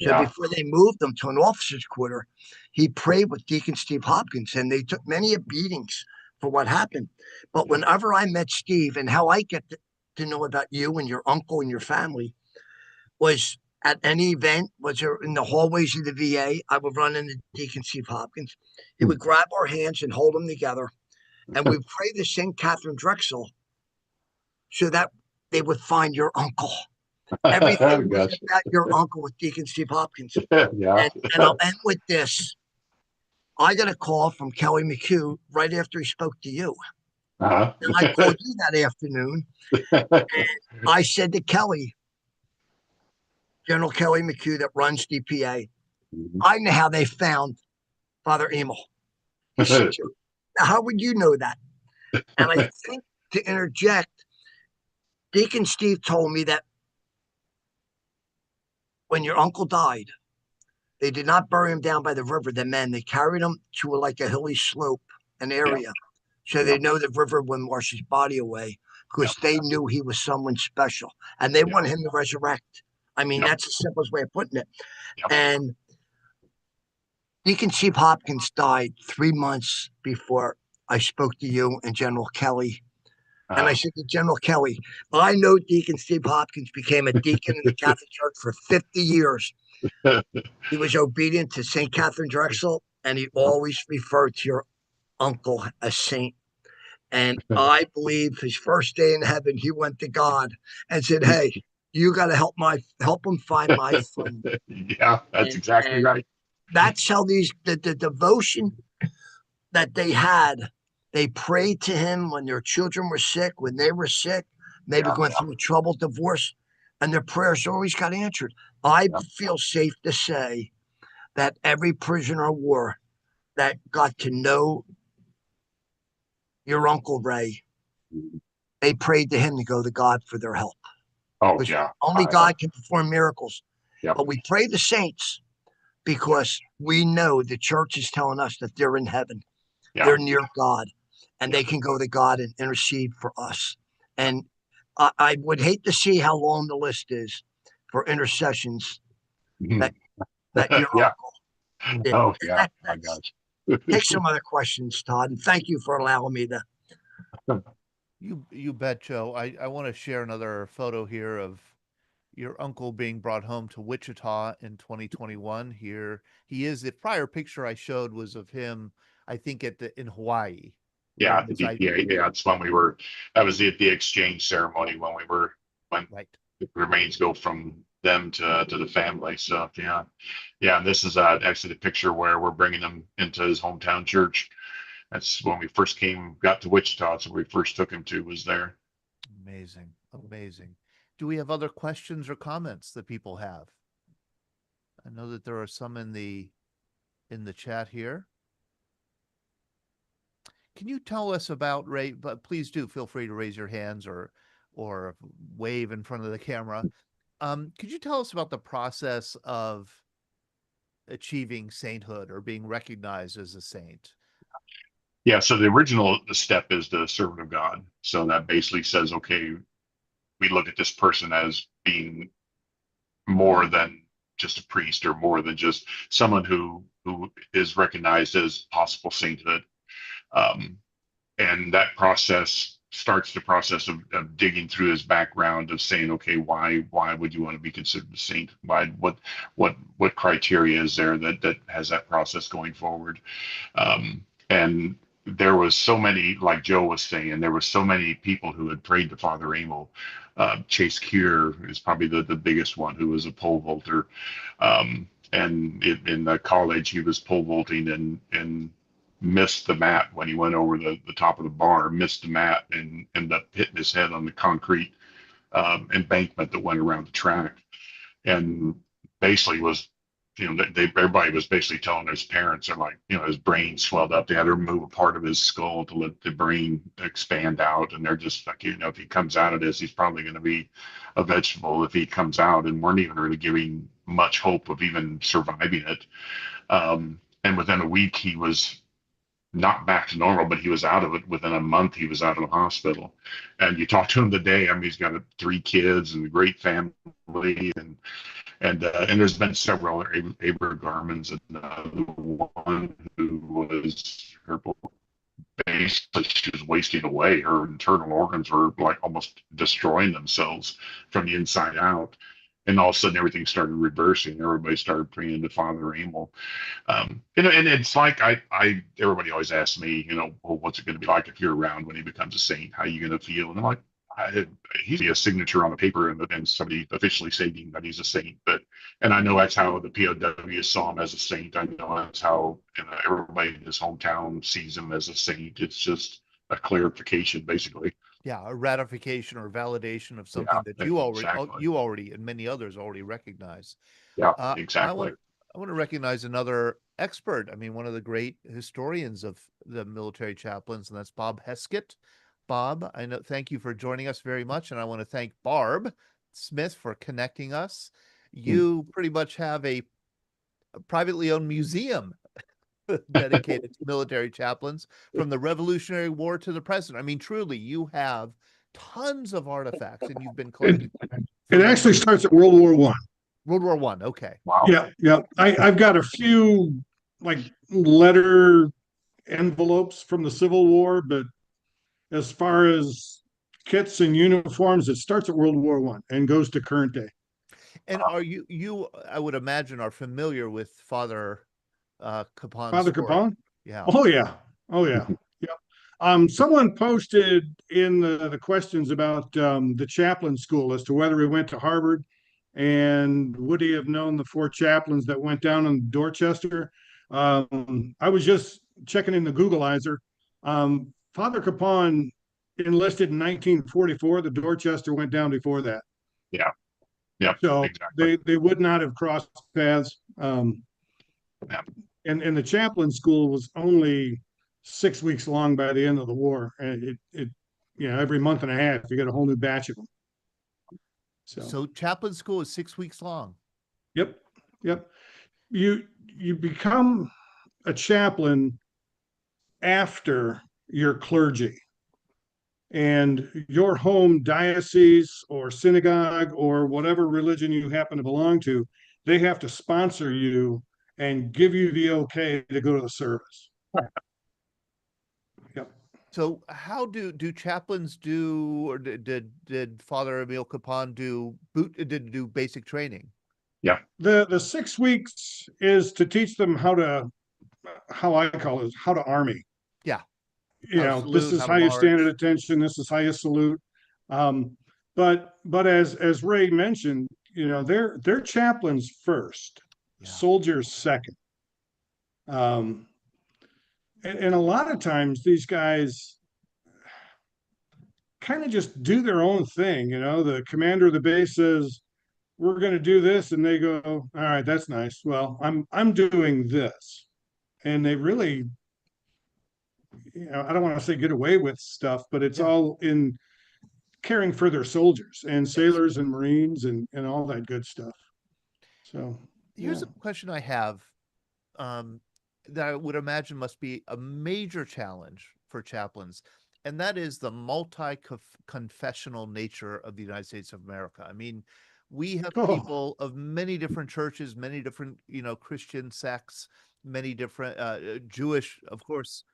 So before they moved him to an officer's quarter, he prayed with Deacon Steve Hopkins, and they took many beatings for what happened. But whenever I met Steve, and how I get to know about you and your uncle and your family was at any event, was there in the hallways of the VA, I would run into Deacon Steve Hopkins. He would grab our hands and hold them together, and we'd pray to St. Catherine Drexel so that they would find your uncle. Everything was Gotcha. about your uncle with Deacon Steve Hopkins. Yeah. And I'll end with this. I got a call from Kelly McHugh right after he spoke to you. Uh-huh. And I called you that afternoon. I said to Kelly, General Kelly McHugh that runs DPA, I know how they found Father Emil. He said, how would you know that? And I think to interject, Deacon Steve told me that when your uncle died, they did not bury him down by the river, the men. They carried him to like a hilly slope, an area, so they know the river wouldn't wash his body away because they knew he was someone special. And they wanted him to resurrect. I mean, that's the simplest way of putting it. And Deacon Steve Hopkins died 3 months before I spoke to you and General Kelly. And I said to General Kelly, I know Deacon Steve Hopkins became a deacon in the Catholic Church for 50 years. He was obedient to St. Catherine Drexel, and he always referred to your uncle as saint. And I believe his first day in heaven, he went to God and said, hey, you got to help him find my son. Yeah, that's exactly right. That's how the devotion that they had. They prayed to him when their children were sick, when they were sick, maybe going through a troubled divorce, and their prayers always got answered. I feel safe to say that every prisoner of war that got to know your Uncle Ray, they prayed to him to go to God for their help. Oh, yeah. Only God can perform miracles. Yep. But we pray the saints because we know the church is telling us that they're in heaven. They're near God, and they can go to God and intercede for us. And I would hate to see how long the list is for intercessions that your uncle did. Oh, yeah. I got you. Take some other questions, Todd, and thank you for allowing me to. You bet, Joe. I want to share another photo here of your uncle being brought home to Wichita in 2021. Here he is. The prior picture I showed was of him, I think, in Hawaii. Yeah, the DPA. Yeah, it's when that was the exchange ceremony when the remains go from them to the family. So yeah. And this is actually the picture where we're bringing him into his hometown church. That's when we first got to Wichita. So we first took him to was there. Amazing. Do we have other questions or comments that people have? I know that there are some in the chat here. Can you tell us about Ray? But please do feel free to raise your hands or wave in front of the camera. Could you tell us about the process of achieving sainthood or being recognized as a saint? Yeah, so the original step is the servant of God. So that basically says, okay, we look at this person as being more than just a priest or more than just someone who is recognized as possible sainthood. And that process starts the process of digging through his background of saying, okay, why would you want to be considered a saint? What criteria is there that has that process going forward? And there was so many, like Joe was saying, there were so many people who had prayed to Father Emil. Chase Keir is probably the biggest one, who was a pole vaulter. And in the college, he was pole vaulting and missed the mat when he went over the top of the bar, missed the mat and ended up hitting his head on the concrete embankment that went around the track. And basically was, everybody was basically telling his parents, they're like, his brain swelled up. They had to remove a part of his skull to let the brain expand out. And they're just like, if he comes out of this, he's probably going to be a vegetable if he comes out, and weren't even really giving much hope of even surviving it. And within a week, he was not back to normal, but he was out of it. Within a month, he was out of the hospital. And you talk to him today, I mean, he's got 3 kids and a great family, and there's been several other Abra Garmins, and one who was basically she was wasting away. Her internal organs were like almost destroying themselves from the inside out. And all of a sudden, everything started reversing. Everybody started praying to Father Emil. And it's like everybody always asks me, well, what's it going to be like if you're around when he becomes a saint? How are you going to feel? And I'm like, he's a signature on the paper and somebody officially stating that he's a saint. And I know that's how the POWs saw him as a saint. I know that's how everybody in his hometown sees him as a saint. It's just a clarification, basically. Yeah, a ratification or validation of Yeah, something that you exactly. already and many others already recognize. Yeah, I exactly. want to recognize another expert. I mean, one of the great historians of the military chaplains, and that's Bob Heskett. Bob, I know. Thank you for joining us very much, and I want to thank Barb Smith for connecting us. You pretty much have a privately owned museum dedicated to military chaplains from the Revolutionary War to the present. I mean, truly, you have tons of artifacts, and you've been collecting. It actually starts at World War I. World War One. Okay. Wow. Yeah. I've got a few like letter envelopes from the Civil War, but as far as kits and uniforms, it starts at World War I and goes to current day. And are you, I would imagine, are familiar with Father Kapaun's Father story? Kapaun? Yeah. Oh yeah. Someone posted in the questions about the chaplain school as to whether he went to Harvard and would he have known the 4 chaplains that went down in Dorchester. I was just checking in the Googleizer. Father Kapaun enlisted in 1944. The Dorchester went down before that. Yeah. So exactly. they would not have crossed paths. Yeah. And the chaplain school was only 6 weeks long by the end of the war. And every month and a half, you get a whole new batch of them. So chaplain school is 6 weeks long. Yep. You become a chaplain after your clergy, and your home diocese or synagogue or whatever religion you happen to belong to, they have to sponsor you and give you the okay to go to the service. Yep. So how do chaplains do, or did Father Emil Kapaun do basic training? Yeah. The 6 weeks is to teach them how I call it, how to army. Yeah. This is how you stand at attention. This is how you salute. But as Ray mentioned, they're chaplains first, soldiers second. And a lot of times these guys kind of just do their own thing. The commander of the base says, we're going to do this. And they go, all right, that's nice. Well, I'm doing this. And they really, I don't want to say get away with stuff, but it's all in caring for their soldiers and sailors and Marines and all that good stuff. So here's a question I have that I would imagine must be a major challenge for chaplains, and that is the multi-confessional nature of the United States of America. I mean, we have people of many different churches, many different, Christian sects, many different Jewish, of course,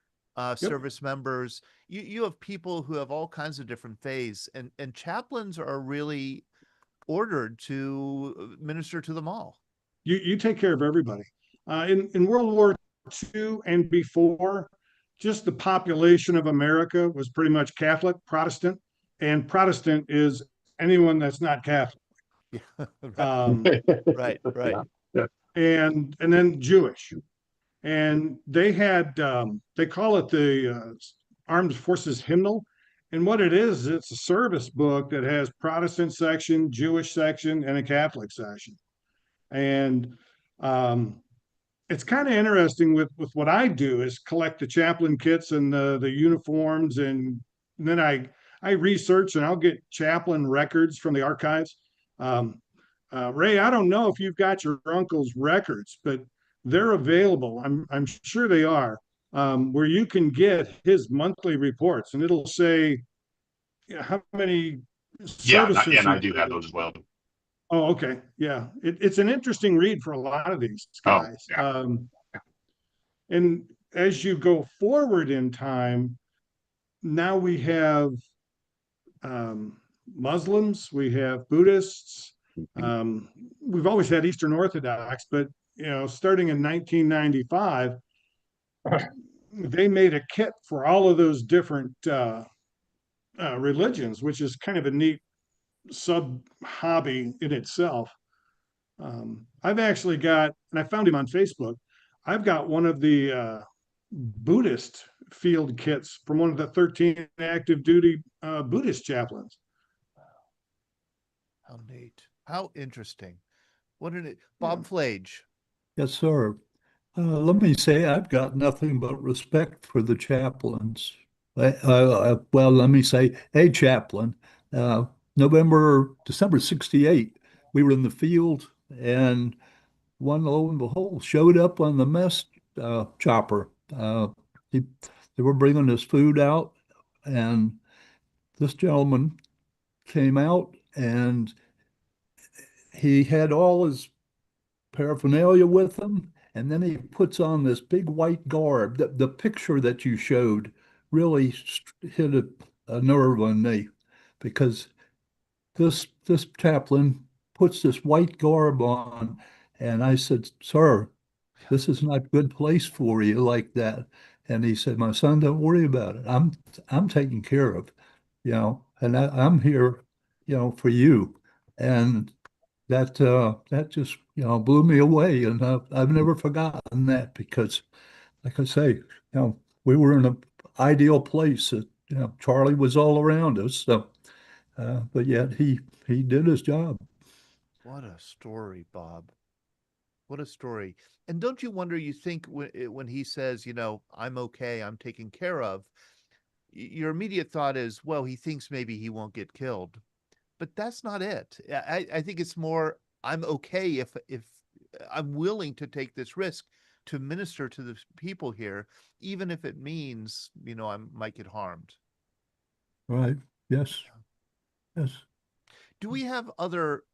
service members. You have people who have all kinds of different faiths, and chaplains are really ordered to minister to them all. You take care of everybody. In World War II and before, just the population of America was pretty much Catholic, Protestant, and Protestant is anyone that's not Catholic. Right. Yeah. And then Jewish. And they had, they call it the Armed Forces Hymnal. And what it is, it's a service book that has Protestant section, Jewish section, and a Catholic section. And it's kind of interesting with what I do is collect the chaplain kits and the uniforms. And then I research and I'll get chaplain records from the archives. Ray, I don't know if you've got your uncle's records, but they're available. I'm sure they are, where you can get his monthly reports, and it'll say how many services. Yeah, and I do have those as well. Oh, okay. Yeah, it's an interesting read for a lot of these guys. And as you go forward in time, now we have Muslims, we have Buddhists. We've always had Eastern Orthodox, but starting in 1995, they made a kit for all of those different religions, which is kind of a neat sub hobby in itself. I've actually got, and I found him on Facebook. I've got one of the Buddhist field kits from one of the 13 active duty Buddhist chaplains. How neat. How interesting. What did it, Bob Flage? Yes, sir. Let me say I've got nothing but respect for the chaplains. Well, let me say a chaplain. December 68, we were in the field and one lo and behold showed up on the mess chopper. He, they were bringing his food out and this gentleman came out and he had all his paraphernalia with him, and then he puts on this big white garb. The picture that you showed really hit a nerve on me because this chaplain puts this white garb on, and I said, "Sir, this is not a good place for you like that." And he said, "My son, don't worry about it. I'm taken care of, and I'm here, for you." And that just blew me away, and I've never forgotten that because, like I say, we were in an ideal place. Charlie was all around us, so but yet he did his job. What a story, Bob. What a story. And don't you wonder, you think when he says, I'm okay, I'm taken care of, your immediate thought is, well, he thinks maybe he won't get killed. But that's not it. I think it's more, I'm okay if I'm willing to take this risk to minister to the people here, even if it means, I might get harmed. Right. Yes. Yes. Do we have other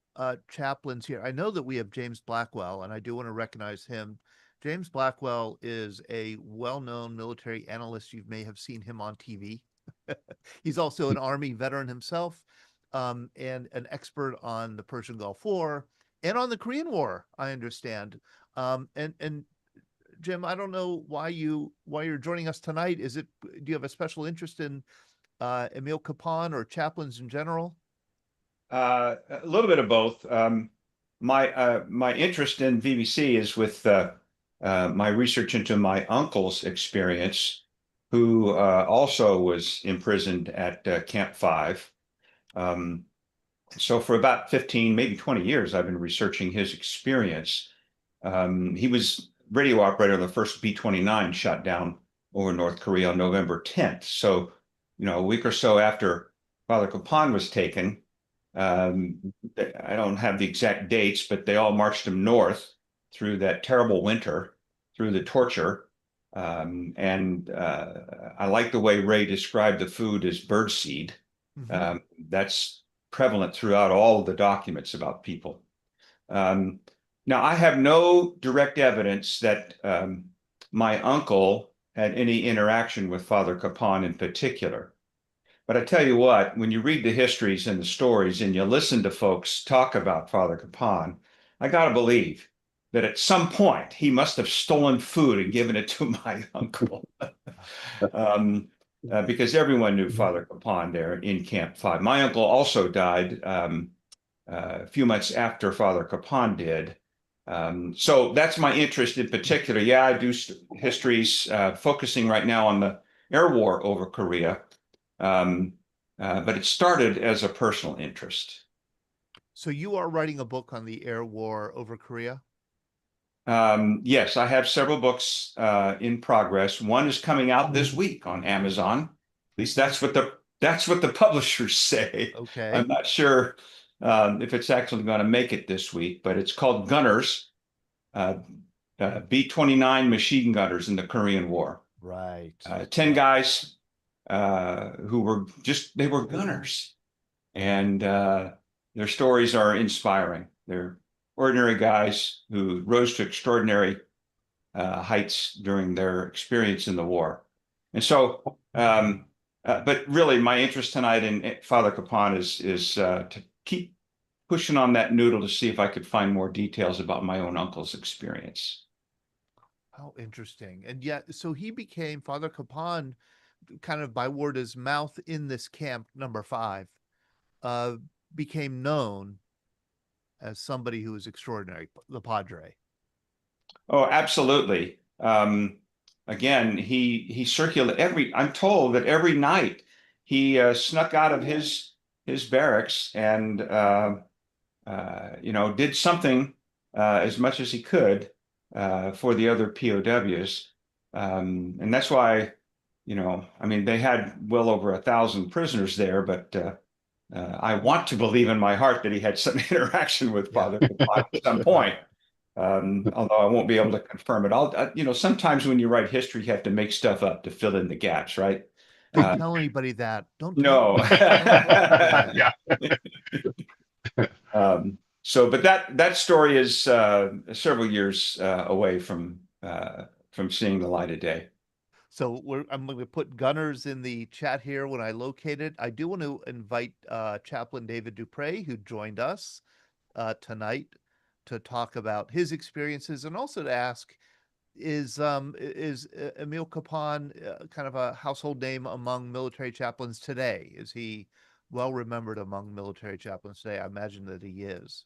chaplains here? I know that we have James Blackwell, and I do want to recognize him. James Blackwell is a well-known military analyst. You may have seen him on TV. He's also an Army veteran himself, and an expert on the Persian Gulf War and on the Korean War, I understand. And Jim, I don't know why you're joining us tonight. Do you have a special interest in Emil Kapaun or chaplains in general? A little bit of both. My interest in VBC is with my research into my uncle's experience, who also was imprisoned at Camp 5. So for about 15, maybe 20 years, I've been researching his experience. He was radio operator of the first B-29 shot down over North Korea on November 10th. So, a week or so after Father Kapaun was taken, I don't have the exact dates, but they all marched him north through that terrible winter, through the torture. And I like the way Ray described the food as birdseed. Mm-hmm. That's prevalent throughout all of the documents about people. Now, I have no direct evidence that my uncle had any interaction with Father Kapaun in particular. But I tell you what, when you read the histories and the stories and you listen to folks talk about Father Kapaun, I got to believe that at some point he must have stolen food and given it to my uncle. Because everyone knew Father Kapaun there in Camp 5. My uncle also died a few months after Father Kapaun did. So that's my interest in particular. Yeah, I do histories focusing right now on the air war over Korea. But it started as a personal interest. So you are writing a book on the air war over Korea? Yes, I have several books in progress. One is coming out this week on Amazon. At least that's what the publishers say. Okay. I'm not sure if it's actually going to make it this week, but it's called Gunners, B-29 machine gunners in the Korean War. Right. 10 guys who were gunners, and their stories are inspiring. They're ordinary guys who rose to extraordinary heights during their experience in the war. And so, but really my interest tonight in Father Kapaun is to keep pushing on that noodle to see if I could find more details about my own uncle's experience. How interesting. And yet, so he became, Father Kapaun kind of by word of mouth in this camp, number 5, became known as somebody who was extraordinary, the Padre. Oh, absolutely. Again, he circulated I'm told that every night he snuck out of his barracks and did something as much as he could for the other POWs. And that's why, I mean, they had well over 1,000 prisoners there, but I want to believe in my heart that he had some interaction with Father Kapaun at some point. Although I won't be able to confirm it. Sometimes when you write history, you have to make stuff up to fill in the gaps, right? Don't tell anybody that. Don't No. Yeah. But that story is several years away from seeing the light of day. So I'm going to put gunners in the chat here when I locate it. I do want to invite Chaplain David Dupre, who joined us tonight, to talk about his experiences, and also to ask, is Emil Kapaun kind of a household name among military chaplains today? Is he well remembered among military chaplains today? I imagine that he is.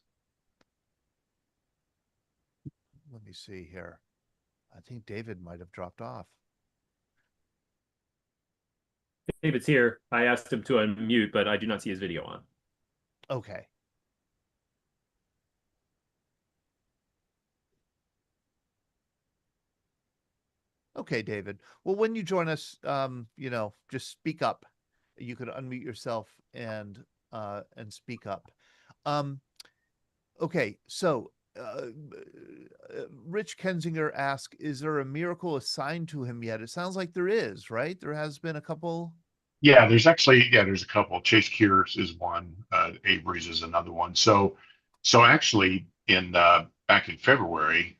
Let me see here. I think David might have dropped off. David's here. I asked him to unmute, but I do not see his video on. Okay. Okay, David. Well, when you join us, just speak up. You could unmute yourself and speak up. Okay, so Rich Kensinger asked, is there a miracle assigned to him yet? It sounds like there is, right? There has been a couple. Yeah, there's a couple. Chase Cures is one. Avery's is another one. So actually, back in February,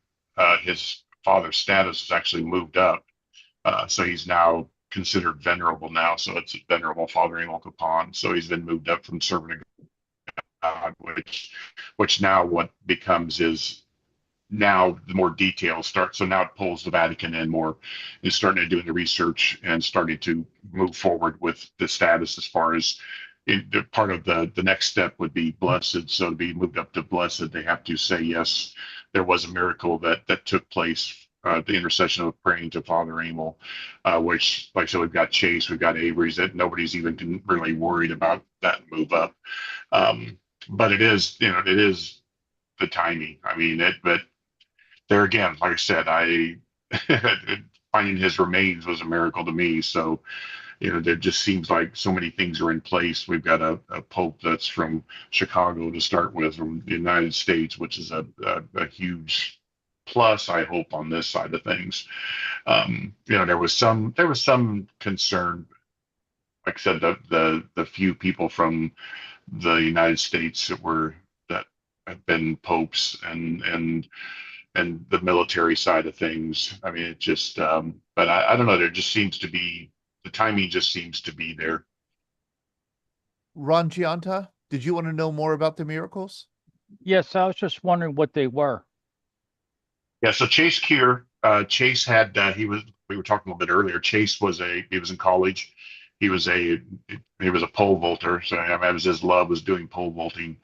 his father's status is actually moved up. So he's now considered venerable now. So it's Venerable Father Emil Kapaun. So he's been moved up from servant of God, which now what becomes is now the more details start. So now it pulls the Vatican in more, is starting to do the research and starting to move forward with the status as far as part of the next step would be blessed. So to be moved up to blessed, they have to say, yes, there was a miracle that took place, the intercession of praying to Father Emil, which, like I said, we've got Chase, we've got Avery's, that nobody's even really worried about that move up. But it is the timing. I mean, but there again, like I said, finding his remains was a miracle to me. So, there just seems like so many things are in place. We've got a pope that's from Chicago to start with, from the United States, which is a huge plus, I hope, on this side of things. There was some concern. Like I said, the few people from the United States that have been popes and the military side of things. I mean, it just, but I don't know. There just seems to be, the timing just seems to be there. Ron Gianta, did you want to know more about the miracles? Yes, I was just wondering what they were. Yeah, so Chase Cure, Chase had, we were talking a little bit earlier. Chase he was in college. He was a pole vaulter. So that was his love, was doing pole vaulting.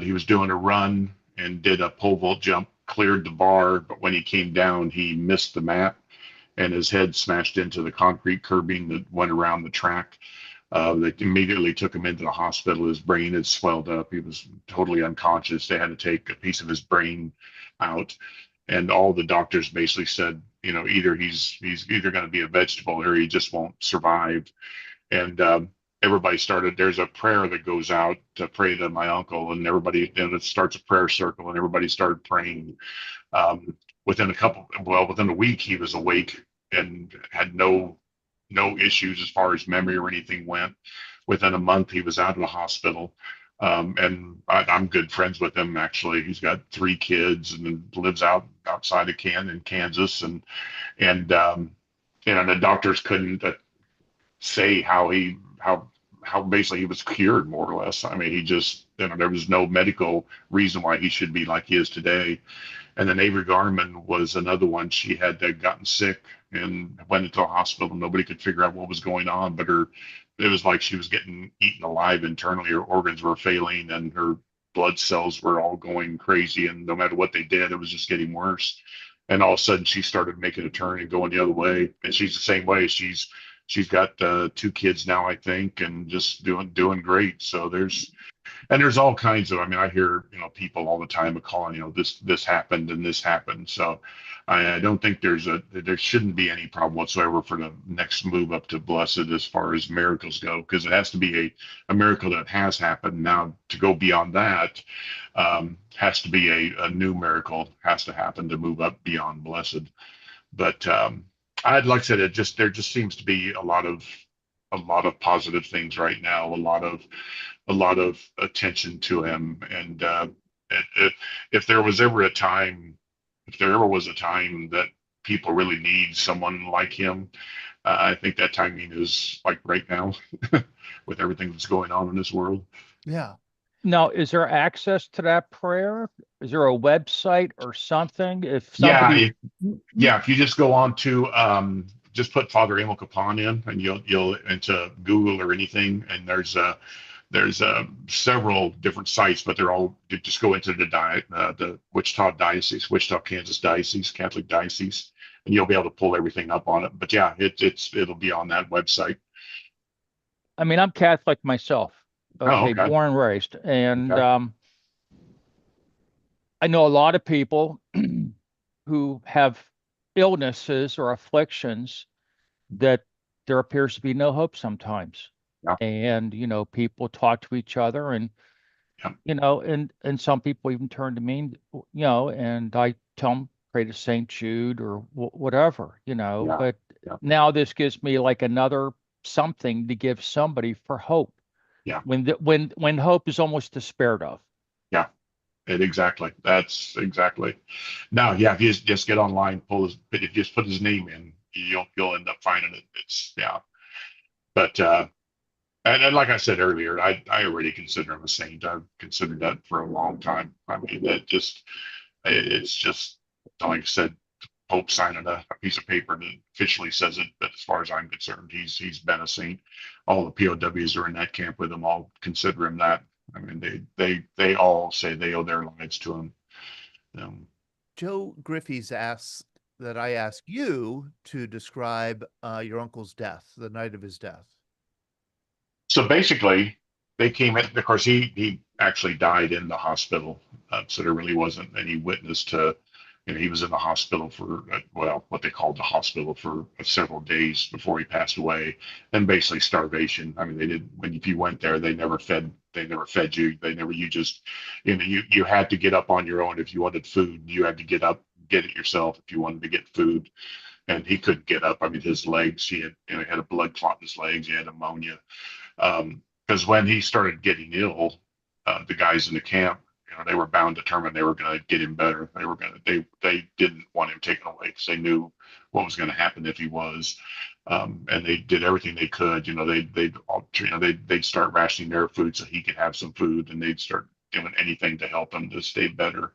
He was doing a run and did a pole vault jump, cleared the bar, but when he came down, he missed the mat and his head smashed into the concrete curbing that went around the track. They immediately took him into the hospital. His brain had swelled up. He was totally unconscious. They had to take a piece of his brain out. And all the doctors basically said, either he's either going to be a vegetable or he just won't survive. And everybody started, there's a prayer that goes out to pray to my uncle, and everybody, it starts a prayer circle, and everybody started praying. Within a week, he was awake and had no issues as far as memory or anything went. Within a month, he was out of the hospital. And I'm good friends with him, actually. He's got 3 kids and lives outside of Kansas. And the doctors couldn't say how basically he was cured, more or less. I mean, he just, there was no medical reason why he should be like he is today. And then Avery Garman was another one. She had gotten sick and went into the hospital. Nobody could figure out what was going on, but it was like she was getting eaten alive internally. Her organs were failing and her blood cells were all going crazy. And no matter what they did, it was just getting worse. And all of a sudden she started making a turn and going the other way. And she's the same way. She's got 2 kids now, I think, and just doing great. So there's all kinds of, I mean, I hear, people all the time calling, this happened and this happened. So I don't think there shouldn't be any problem whatsoever for the next move up to blessed as far as miracles go, because it has to be a miracle that has happened. Now to go beyond that, has to be a new miracle has to happen to move up beyond blessed. But I'd like I said, there just seems to be a lot of positive things right now, a lot of attention to him. And if there was ever a time, that people really need someone like him, I think that timing is like right now with everything that's going on in this world. Yeah. Now, is there access to that prayer? Is there a website or something? If somebody, If you just go on to just put Father Emil Kapaun in, and you'll into Google or anything, and there's several different sites, but they're all, just go into the Wichita Diocese, Wichita, Kansas Diocese, Catholic Diocese, and you'll be able to pull everything up on it. But yeah, it'll be on that website. I mean, I'm Catholic myself. Okay, okay. born and raised. And Okay. I know a lot of people who have illnesses or afflictions that there appears to be no hope sometimes. Yeah. And, people talk to each other and, Yeah. and some people even turn to me, and I tell them, pray to St. Jude or whatever, Yeah. but Yeah. now this gives me like another something to give somebody for hope. Yeah. When hope is almost despaired of. Yeah. Exactly. That's exactly. Now, yeah, if you just get online, if you just put his name in, you'll end up finding it. It's But and like I said earlier, I already consider him a saint. I've considered that for a long time. I mean, it's just like I said, Pope signing a piece of paper that officially says it. But as far as I'm concerned, he's been a saint. All the POWs are in that camp with him. All consider him that. I mean, they all say they owe their lives to him. Joe Griffey's asks that I ask you to describe your uncle's death, the night of his death. So basically, they came in. Of course, he actually died in the hospital. So there really wasn't any witness to. He was in the hospital for what they called the hospital for several days before he passed away, and basically starvation. I mean, they did if you went there, they never fed you. You had to get up on your own if you wanted food. You had to get up, get it yourself if you wanted to get food. And he couldn't get up. I mean, his legs, he had a blood clot in his legs. He had pneumonia. Because when he started getting ill, the guys in the camp, they were bound determined they were going to get him better. They didn't want him taken away because they knew what was going to happen if he was. And they did everything they could. They'd start rationing their food so he could have some food, and they'd start doing anything to help him to stay better.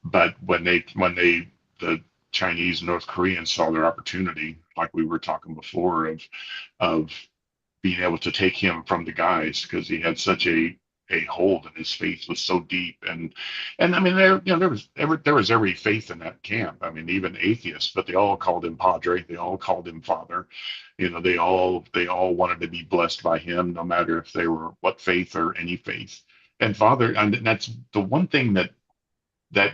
But when the Chinese and North Koreans saw their opportunity, like we were talking before, of being able to take him from the guys, because he had such a hold, and his faith was so deep, and I mean, there was every faith in that camp. I mean, even atheists, but they all called him Padre. They all called him Father. They all wanted to be blessed by him, no matter if they were what faith or any faith. And Father, and that's the one thing that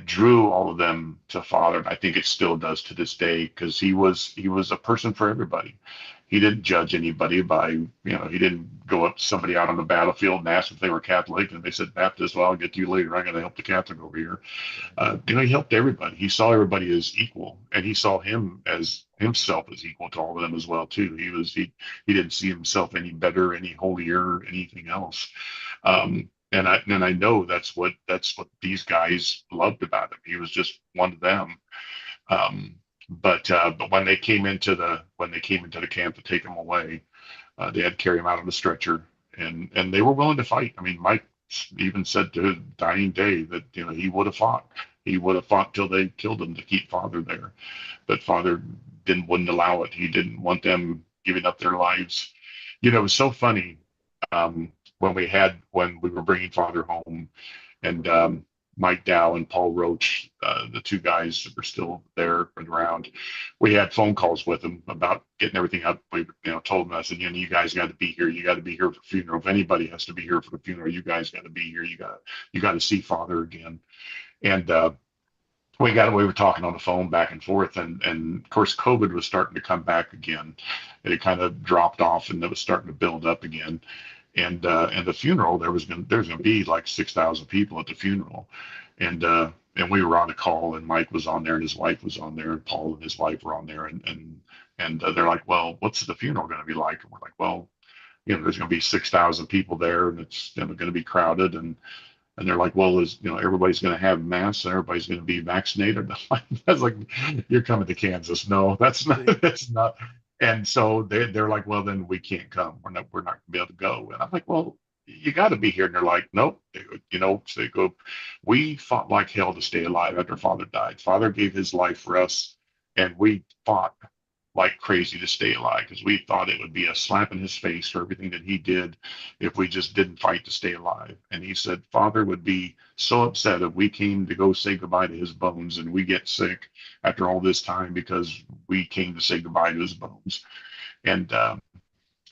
drew all of them to Father, and I think it still does to this day, because he was a person for everybody. He didn't judge anybody by, he didn't go up to somebody out on the battlefield and ask if they were Catholic, and they said Baptist. Well, I'll get to you later. I got to help the Catholic over here. He helped everybody. He saw everybody as equal, and he saw himself as equal to all of them as well too. He didn't see himself any better, any holier, anything else. And I know that's what these guys loved about him. He was just one of them. But when they came into the camp to take him away, they had to carry him out on the stretcher, and they were willing to fight. I mean, even said to his dying day that, you know, he would have fought. He would have fought till they killed him to keep Father there. But Father wouldn't allow it. He didn't want them giving up their lives. You know, it was so funny when we were bringing Father home, and Mike Dow and Paul Roach, the two guys that were still there and around, we had phone calls with them about getting everything up. We, told them, I said, you guys got to be here. You got to be here for the funeral. If anybody has to be here for the funeral, you guys got to be here. You got to see Father again. And we were talking on the phone back and forth, and of course COVID was starting to come back again. It had kind of dropped off, and it was starting to build up again. And the funeral, there's gonna be like 6,000 people at the funeral, and we were on a call, and Mike was on there, and his wife was on there, and Paul and his wife were on there, and they're like, well, what's the funeral going to be like? And we're like, well, there's going to be 6,000 people there, and it's going to be crowded, and they're like, well, everybody's going to have masks and everybody's going to be vaccinated. That's like, you're coming to Kansas. No, that's not. And so they're like, well, then we can't come. We're not going to be able to go. And I'm like, well, you got to be here. And they're like, nope. So they go, we fought like hell to stay alive after Father died. Father gave his life for us, and we fought like crazy to stay alive because we thought it would be a slap in his face for everything that he did if we just didn't fight to stay alive. And he said Father would be so upset if we came to go say goodbye to his bones and we get sick after all this time because we came to say goodbye to his bones.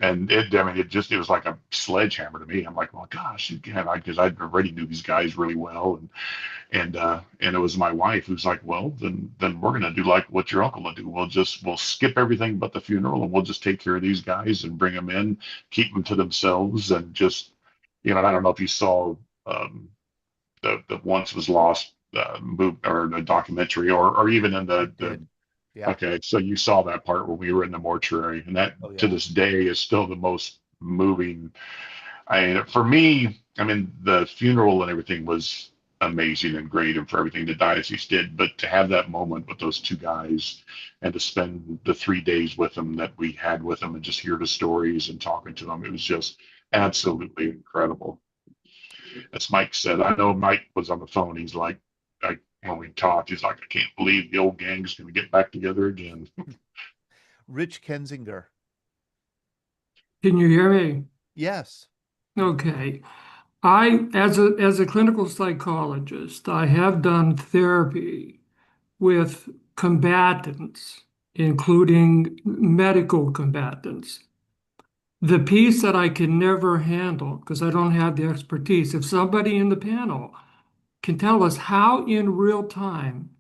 And it was like a sledgehammer to me. I'm like, well, gosh, because I already knew these guys really well, and it was my wife who's like, well, then we're gonna do like what your uncle will do. We'll skip everything but the funeral, and we'll just take care of these guys and bring them in, keep them to themselves, and just, I don't know if you saw the Once Was Lost movie or the documentary, or even in the yeah. Okay, so you saw that part when we were in the mortuary, and that to this day is still the most moving. For me, the funeral and everything was amazing and great, and for everything the diocese did, but to have that moment with those two guys and to spend the 3 days with them that we had with them and just hear the stories and talking to them, it was just absolutely incredible. As Mike said, I know Mike was on the phone. He's like, when we talked, he's like, I can't believe the old gang's going to get back together again. Rich Kensinger. Can you hear me? Yes. Okay. As a clinical psychologist, I have done therapy with combatants, including medical combatants. The piece that I can never handle, because I don't have the expertise, if somebody in the panel can tell us how in real time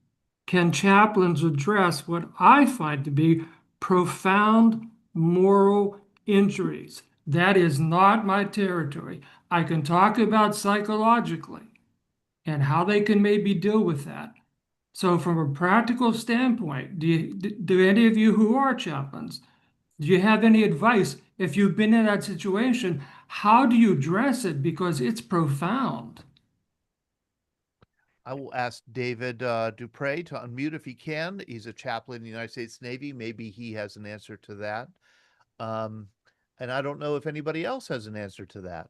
can chaplains address what I find to be profound moral injuries. That is not my territory. I can talk about psychologically and how they can maybe deal with that. So from a practical standpoint, do any of you who are chaplains, do you have any advice if you've been in that situation? How do you address it? Because it's profound. I will ask David Dupre to unmute if he can. He's a chaplain in the United States Navy. Maybe he has an answer to that. And I don't know if anybody else has an answer to that.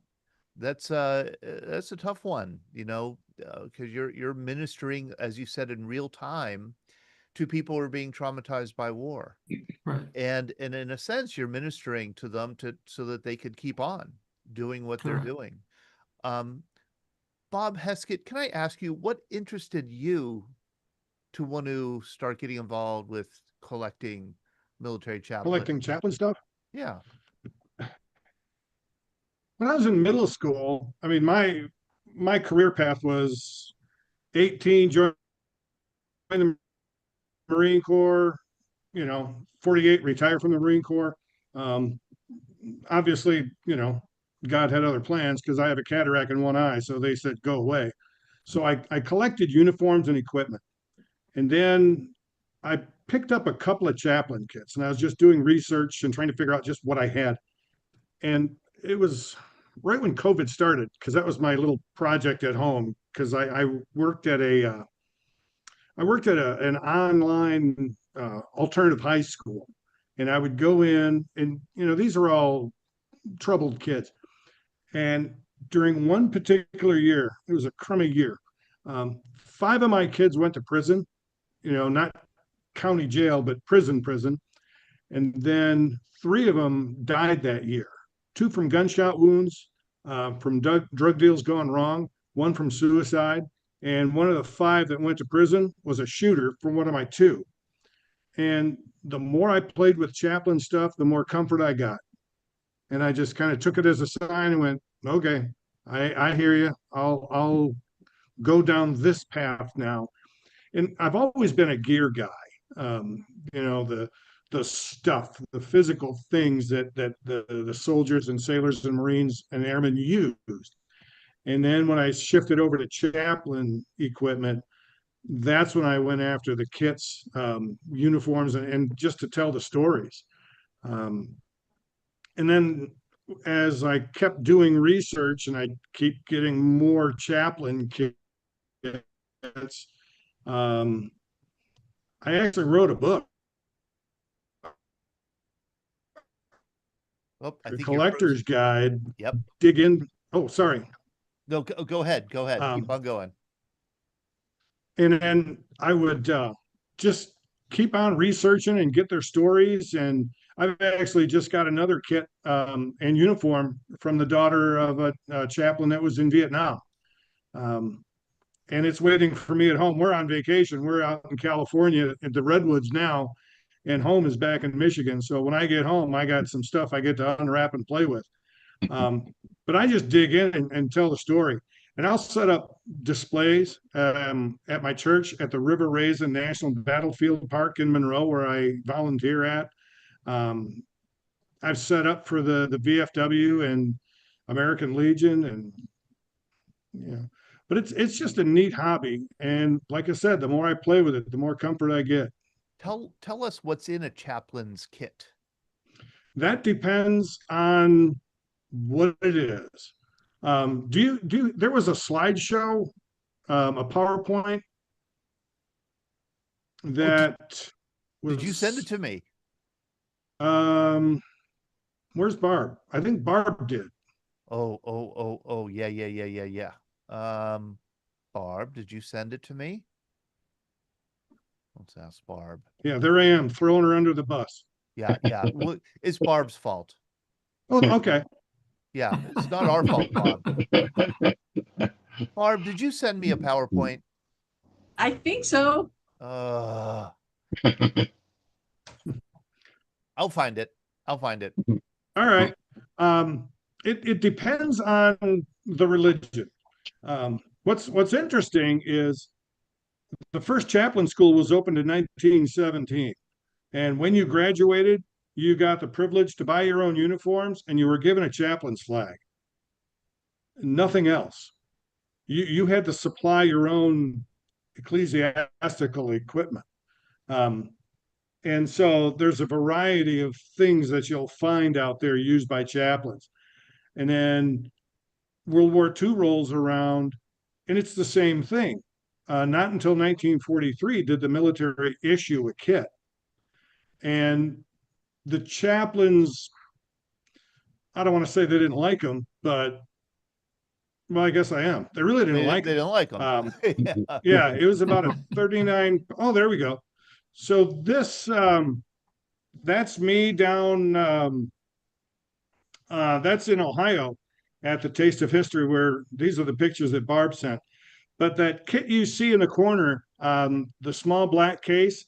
That's a tough one, because you're ministering, as you said, in real time to people who are being traumatized by war. Right. And in a sense, you're ministering to them so that they could keep on doing what they're doing. Bob Heskett, can I ask you, what interested you to want to start getting involved with collecting military chaplain? Collecting chaplain stuff? Yeah. When I was in middle school, my career path was 18, join the Marine Corps, 48, retire from the Marine Corps. Obviously, God had other plans because I have a cataract in one eye. So they said, go away. So I collected uniforms and equipment. And then I picked up a couple of chaplain kits, and I was just doing research and trying to figure out just what I had. And it was right when COVID started, because that was my little project at home, because I worked at an online alternative high school. And I would go in, and these are all troubled kids. And during one particular year, it was a crummy year. 5 of my kids went to prison, not county jail, but prison. And then 3 of them died that year. 2 from gunshot wounds, from drug deals gone wrong, 1 from suicide. And one of the 5 that went to prison was a shooter for one of my 2. And the more I played with chaplain stuff, the more comfort I got. And I just kind of took it as a sign and went, okay, I hear you. I'll go down this path now. And I've always been a gear guy. The stuff, the physical things that the soldiers and sailors and Marines and airmen used. And then when I shifted over to chaplain equipment, that's when I went after the kits, uniforms, and just to tell the stories. And then as I kept doing research and I keep getting more chaplain kits, I actually wrote a book. Oh, I The think Collector's Guide. Yep. Dig in. Oh, sorry. No, go ahead. Go ahead. Keep on going. And then I would just keep on researching and get their stories. And I've actually just got another kit and uniform from the daughter of a chaplain that was in Vietnam. And it's waiting for me at home. We're on vacation. We're out in California at the Redwoods now, and home is back in Michigan. So when I get home, I got some stuff I get to unwrap and play with. But I just dig in and tell the story. And I'll set up displays at my church at the River Raisin National Battlefield Park in Monroe, where I volunteer at. I've set up for the VFW and American Legion, and but it's just a neat hobby. And like I said, the more I play with it, the more comfort I get. Tell us what's in a chaplain's kit. That depends on what it is. There was a slideshow, a PowerPoint that did you send it to me? Where's Barb? I think Barb did. Oh, yeah. Barb, did you send it to me? Let's ask Barb. Yeah, there I am, throwing her under the bus. Yeah. Well, it's Barb's fault. Oh, okay. Yeah, it's not our fault, Barb. Barb, did you send me a PowerPoint? I think so. I'll find it. All right. It depends on the religion. What's interesting is the first chaplain school was opened in 1917. And when you graduated, you got the privilege to buy your own uniforms, and you were given a chaplain's flag. Nothing else. You had to supply your own ecclesiastical equipment. And so there's a variety of things that you'll find out there used by chaplains. And then World War II rolls around, and it's the same thing. Not until 1943 did the military issue a kit. And the chaplains, I don't want to say they didn't like them, but well, I guess I am. They really didn't like them. They didn't like them. Yeah, it was about a 39. Oh, there we go. So this, that's me down, that's in Ohio at the Taste of History, where these are the pictures that Barb sent. But that kit you see in the corner, the small black case,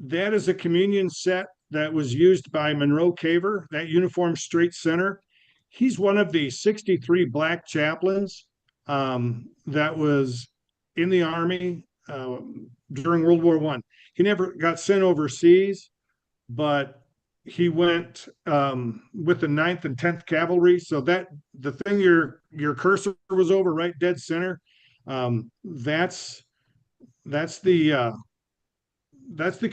that is a communion set that was used by Monroe Caver, that uniform straight center. He's one of the 63 black chaplains that was in the Army during World War I. He never got sent overseas, but he went with the 9th and 10th Cavalry. So that the thing your cursor was over, right dead center, that's the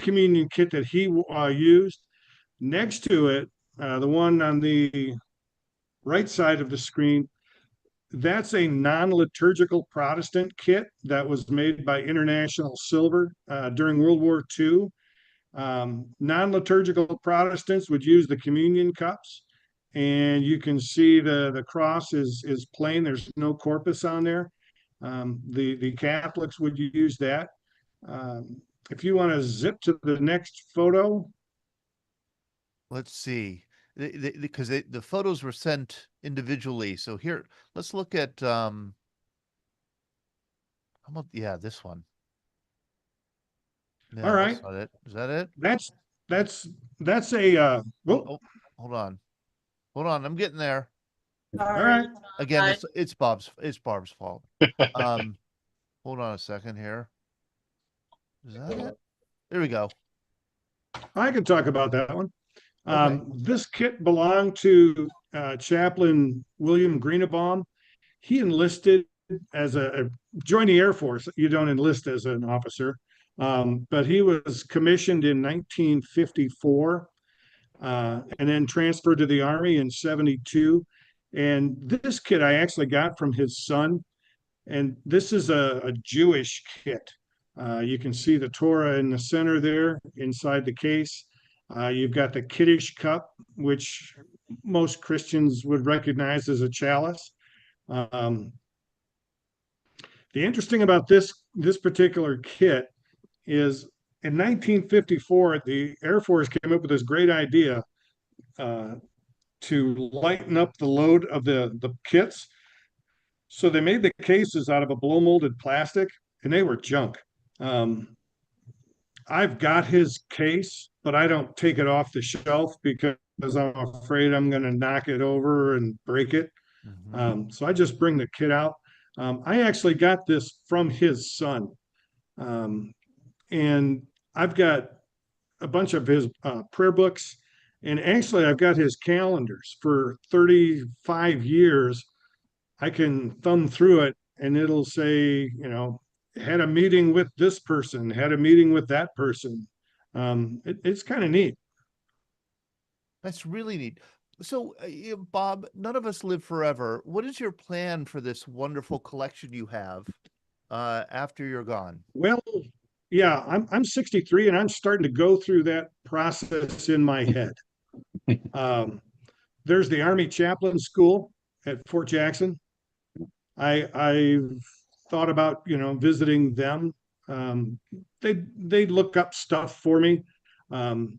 communion kit that he used. Next to it, the one on the right side of the screen, that's a non-liturgical Protestant kit that was made by International Silver during World War II. Non-liturgical Protestants would use the communion cups, and you can see the cross is plain. There's no corpus on there. The Catholics would use that. If you want to zip to the next photo. Let's see, because the photos were sent individually. So here, let's look at how about, yeah, this one. No, All right, that's not it. Is that it? That's a Oh, hold on, I'm getting there. all right. Again, it's Barb's fault. Hold on a second here. Is that it? There we go. I can talk about that one. Okay. This kit belonged to Chaplain William Greenebaum. He enlisted as joined the Air Force. You don't enlist as an officer, but he was commissioned in 1954 and then transferred to the Army in 72. And this kit I actually got from his son. And this is a Jewish kit. You can see the Torah in the center there inside the case. You've got the Kiddush cup, which most Christians would recognize as a chalice. The interesting about this particular kit is in 1954, the Air Force came up with this great idea to lighten up the load of the kits. So they made the cases out of a blow molded plastic, and they were junk. I've got his case, but I don't take it off the shelf because I'm afraid I'm going to knock it over and break it. So I just bring the kit out. I actually got this from his son. And I've got a bunch of his prayer books. And actually, I've got his calendars for 35 years. I can thumb through it and it'll say, had a meeting with this person, had a meeting with that person. It's kind of neat. That's really neat. So, Bob, none of us live forever. What is your plan for this wonderful collection you have after you're gone? Well, yeah, I'm 63 and I'm starting to go through that process in my head. There's the Army Chaplain School at Fort Jackson. I've thought about, visiting them. They look up stuff for me, and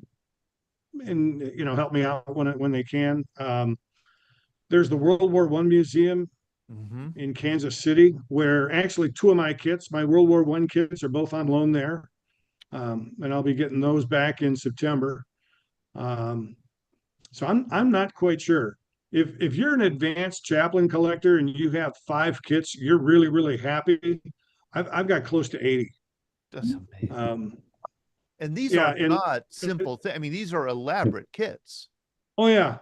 help me out when they can. There's the World War I Museum in Kansas City, where actually two of my kits, my World War I kits, are both on loan there, and I'll be getting those back in September. So I'm not quite sure. If you're an advanced chaplain collector and you have 5 kits, you're really, really happy. I've got close to 80. That's amazing. And these yeah, are not simple things. I mean, these are elaborate kits. Oh yeah.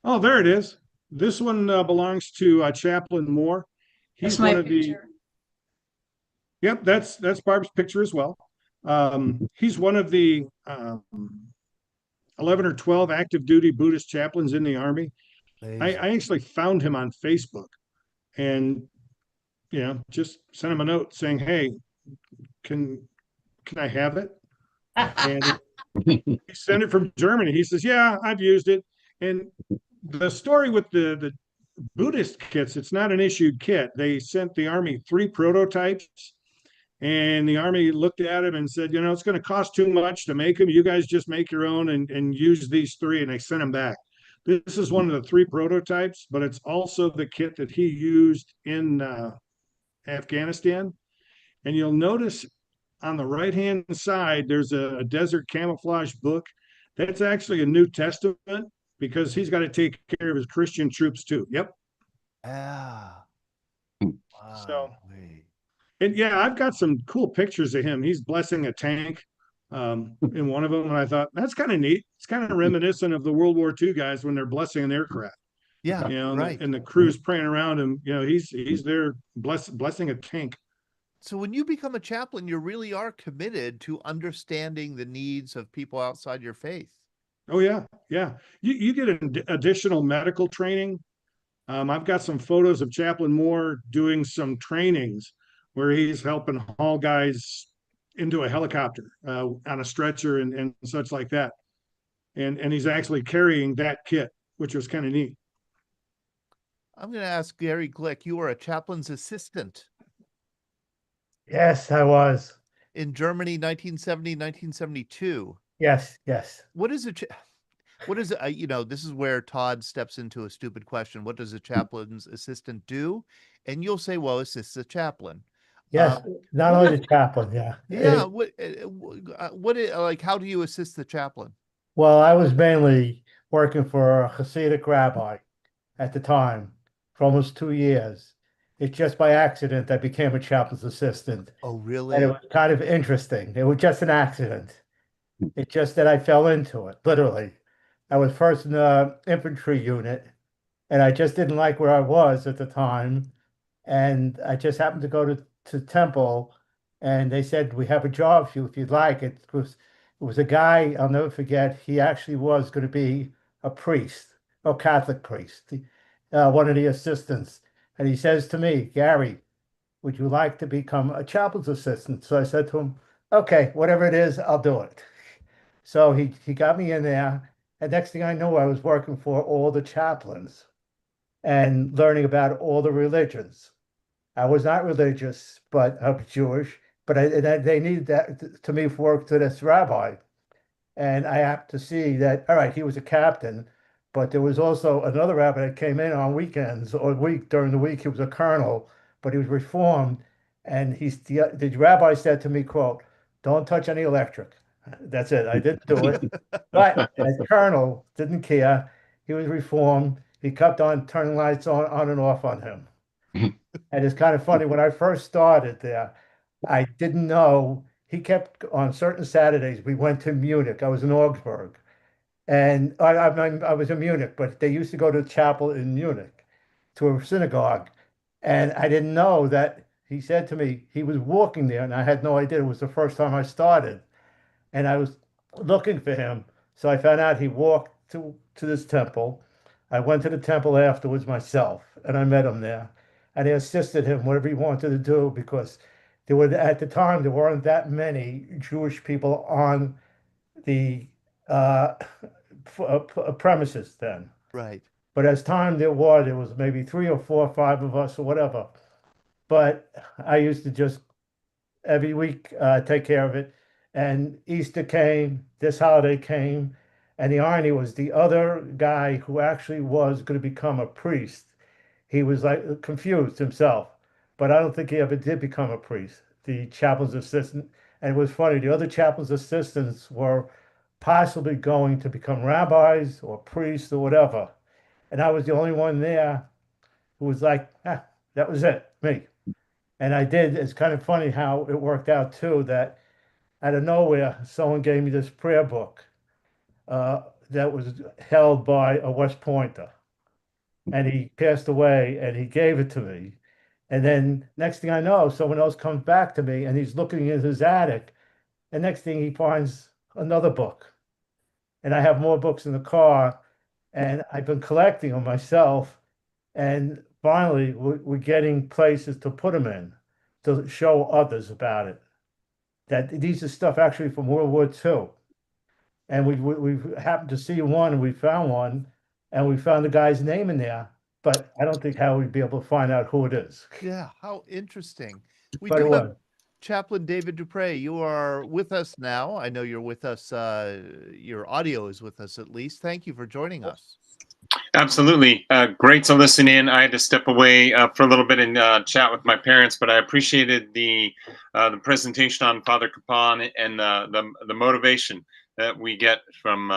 Oh, there it is. This one belongs to Chaplain Moore. He's That's my one of the. picture. Yep, that's Barb's picture as well. He's one of the 11 or 12 active duty Buddhist chaplains in the Army. I actually found him on Facebook and, just sent him a note saying, hey, can I have it? And he sent it from Germany. He says, yeah, I've used it. And the story with the Buddhist kits, it's not an issued kit. They sent the Army 3 prototypes. And the Army looked at him and said, it's going to cost too much to make them. You guys just make your own and use these 3. And they sent them back. This is one of the 3 prototypes, but it's also the kit that he used in Afghanistan. And you'll notice on the right-hand side, there's a desert camouflage book. That's actually a New Testament because he's got to take care of his Christian troops too. Yep. Ah. Wow. So. And yeah, I've got some cool pictures of him. He's blessing a tank in one of them. And I thought, that's kind of neat. It's kind of reminiscent of the World War II guys when they're blessing an aircraft. Yeah, right. And the crew's praying around him. He's there blessing a tank. So when you become a chaplain, you really are committed to understanding the needs of people outside your faith. Oh, yeah. Yeah. You get an additional medical training. I've got some photos of Chaplain Moore doing some trainings where he's helping haul guys into a helicopter on a stretcher and such like that. and he's actually carrying that kit, which was kind of neat. I'm going to ask Gary Glick. You were a chaplain's assistant Yes, I was. in Germany, 1970, 1972. Yes, yes. What is what is it? You know, this is where Todd steps into a stupid question. What does a chaplain's assistant do? And you'll say, well, assists a chaplain. Yes, not what only the chaplain, yeah. Yeah. Like, how do you assist the chaplain? Well, I was mainly working for a Hasidic rabbi at the time for almost 2 years. It's just by accident I became a chaplain's assistant. Oh, And it really? was kind of interesting. It was just an accident. It's just that I fell into it, literally. I was first in the infantry unit, and I just didn't like where I was at the time. And I just happened to go to Temple, and they said, we have a job for you if you'd like. It was a guy, I'll never forget, he actually was going to be a priest, a Catholic priest, one of the assistants. And he says to me, Gary, would you like to become a chaplain's assistant? So I said to him, okay, whatever it is, I'll do it. So he got me in there. And next thing I knew, I was working for all the chaplains and learning about all the religions. I was not religious, but I'm Jewish. But they needed that to me for work to this rabbi. And I happened to see that, all right, he was a captain, but there was also another rabbi that came in on weekends or during the week. He was a colonel, but he was reformed. And the rabbi said to me, quote, don't touch any electric. That's it. I didn't do it. But the colonel didn't care. He was reformed. He kept on turning lights on and off on him. And it's kind of funny, when I first started there, I didn't know. He kept on certain Saturdays, we went to Munich. I was in Augsburg. And I was in Munich, but they used to go to chapel in Munich to a synagogue. And I didn't know that he said to me, he was walking there, and I had no idea. It was the first time I started. And I was looking for him. So I found out he walked to this temple. I went to the temple afterwards myself, and I met him there. And I assisted him whatever he wanted to do, because at the time there weren't that many Jewish people on the uh, premises then. Right. But as time there was maybe 3 or 4 or 5 of us or whatever. But I used to just every week take care of it. And Easter came, this holiday came, and the irony was the other guy who actually was going to become a priest. He was like confused himself, but I don't think he ever did become a priest, the chaplain's assistant. And it was funny, the other chaplain's assistants were possibly going to become rabbis or priests or whatever. And I was the only one there who was like, that was it, me. And I did. It's kind of funny how it worked out too, that out of nowhere, someone gave me this prayer book that was held by a West Pointer. And he passed away, and he gave it to me. And then next thing I know, someone else comes back to me, and he's looking in his attic. And next thing he finds another book. And I have more books in the car, and I've been collecting them myself. And finally, we're getting places to put them in to show others about it. That these are stuff actually from World War II. And we happened to see one, and we found one, and we found the guy's name in there. But I don't think how we'd be able to find out who it is. Yeah, how interesting. We But it do have was. Chaplain David Dupre. You are with us now. I know you're with us. Your audio is with us at least. Thank you for joining us. Absolutely. Great to listen in. I had to step away for a little bit and chat with my parents, but I appreciated the presentation on Father Kapaun and the motivation that we get from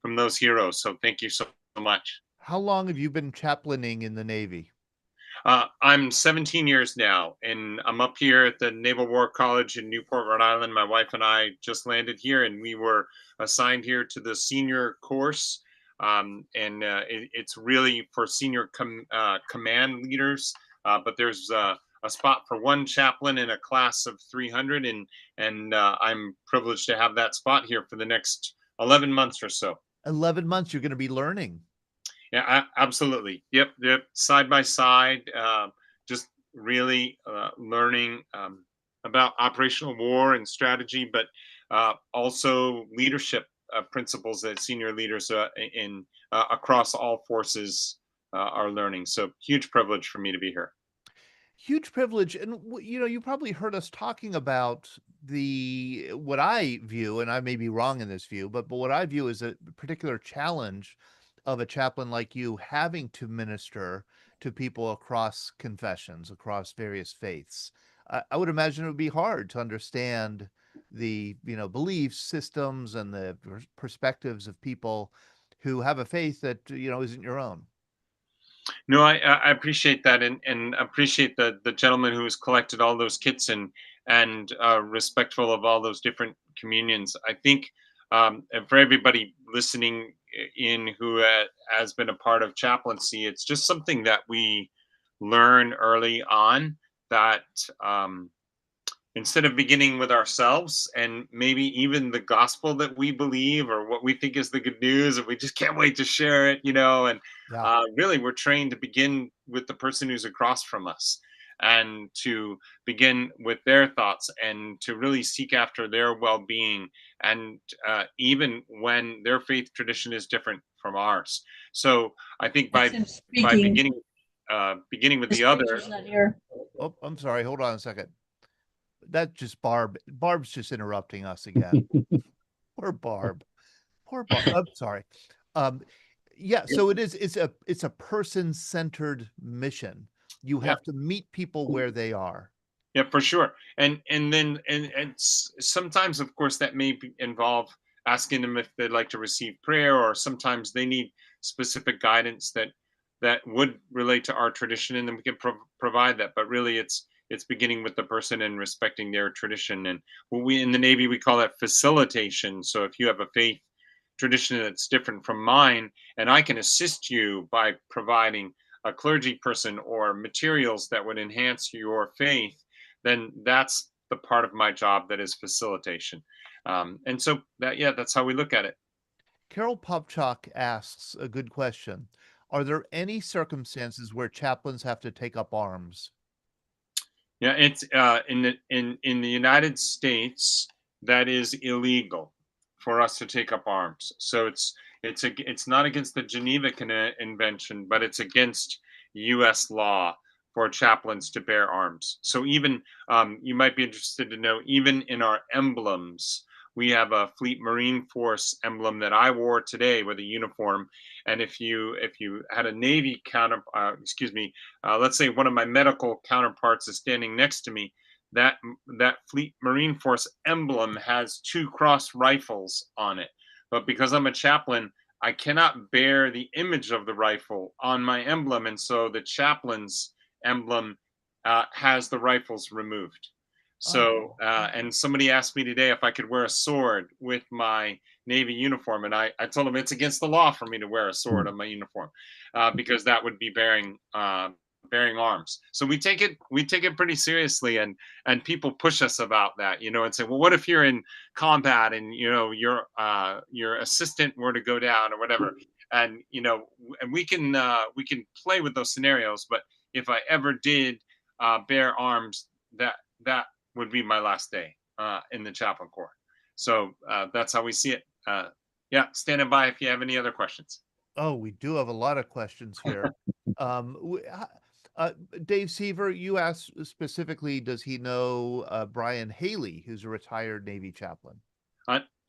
those heroes. So thank you so much. How long have you been chaplaining in the Navy? I'm 17 years now, and I'm up here at the Naval War College in Newport, Rhode Island. My wife and I just landed here, and we were assigned here to the senior course. It's really for senior command leaders, but there's a spot for one chaplain in a class of 300, and I'm privileged to have that spot here for the next 11 months or so. 11 months, you're going to be learning. Yeah, absolutely. Yep. Side by side, just really learning about operational war and strategy, but also leadership principles that senior leaders in across all forces are learning. So huge privilege for me to be here. Huge privilege. And, you probably heard us talking about what I view, and I may be wrong in this view, but what I view is a particular challenge of a chaplain like you having to minister to people across confessions, across various faiths. I would imagine it would be hard to understand the, beliefs, systems, and the perspectives of people who have a faith that, isn't your own. No, I appreciate that, and appreciate the gentleman who has collected all those kits and respectful of all those different communions. I think and for everybody listening in who has been a part of chaplaincy, it's just something that we learn early on, that instead of beginning with ourselves and maybe even the gospel that we believe or what we think is the good news, and we just can't wait to share it, and Yeah. really we're trained to begin with the person who's across from us, and to begin with their thoughts, and to really seek after their well-being, and even when their faith tradition is different from ours. So I think That's by him speaking. beginning with His the other. picture's not here. Oh, I'm sorry. Hold on a second. That's just Barb. Barb's just interrupting us again. Poor Barb. Poor Barb. I'm sorry. Um, yeah, so it's a person-centered mission. You Yeah. have to meet people where they are. Yeah, for sure. And sometimes, of course, that may involve asking them if they'd like to receive prayer, or sometimes they need specific guidance that would relate to our tradition, and then we can provide that. But really, it's beginning with the person and respecting their tradition. And what we in the Navy we call that facilitation. So if you have a faith tradition that's different from mine, and I can assist you by providing a clergy person or materials that would enhance your faith, then that's the part of my job that is facilitation. And so that's how we look at it. Carol Popchak asks a good question. Are there any circumstances where chaplains have to take up arms? Yeah, it's in the United States, that is illegal for us to take up arms. So it's not against the Geneva Convention, but it's against U.S. law for chaplains to bear arms. So even you might be interested to know, even in our emblems, we have a Fleet Marine Force emblem that I wore today with a uniform. And if you had a Navy let's say one of my medical counterparts is standing next to me, that Fleet Marine Force emblem has 2 cross rifles on it. But because I'm a chaplain, I cannot bear the image of the rifle on my emblem, and so the chaplain's emblem has the rifles removed. So, and somebody asked me today if I could wear a sword with my Navy uniform, and I told them it's against the law for me to wear a sword on my uniform, because that would be bearing arms. So we take it pretty seriously, and people push us about that, and say, well, what if you're in combat and your assistant were to go down or whatever, and and we can play with those scenarios, but if I ever did bear arms, that would be my last day in the Chaplain Corps. So that's how we see it. Standing by if you have any other questions. Oh, we do have a lot of questions here. Dave Seaver, you asked specifically, does he know Brian Haley, who's a retired Navy chaplain?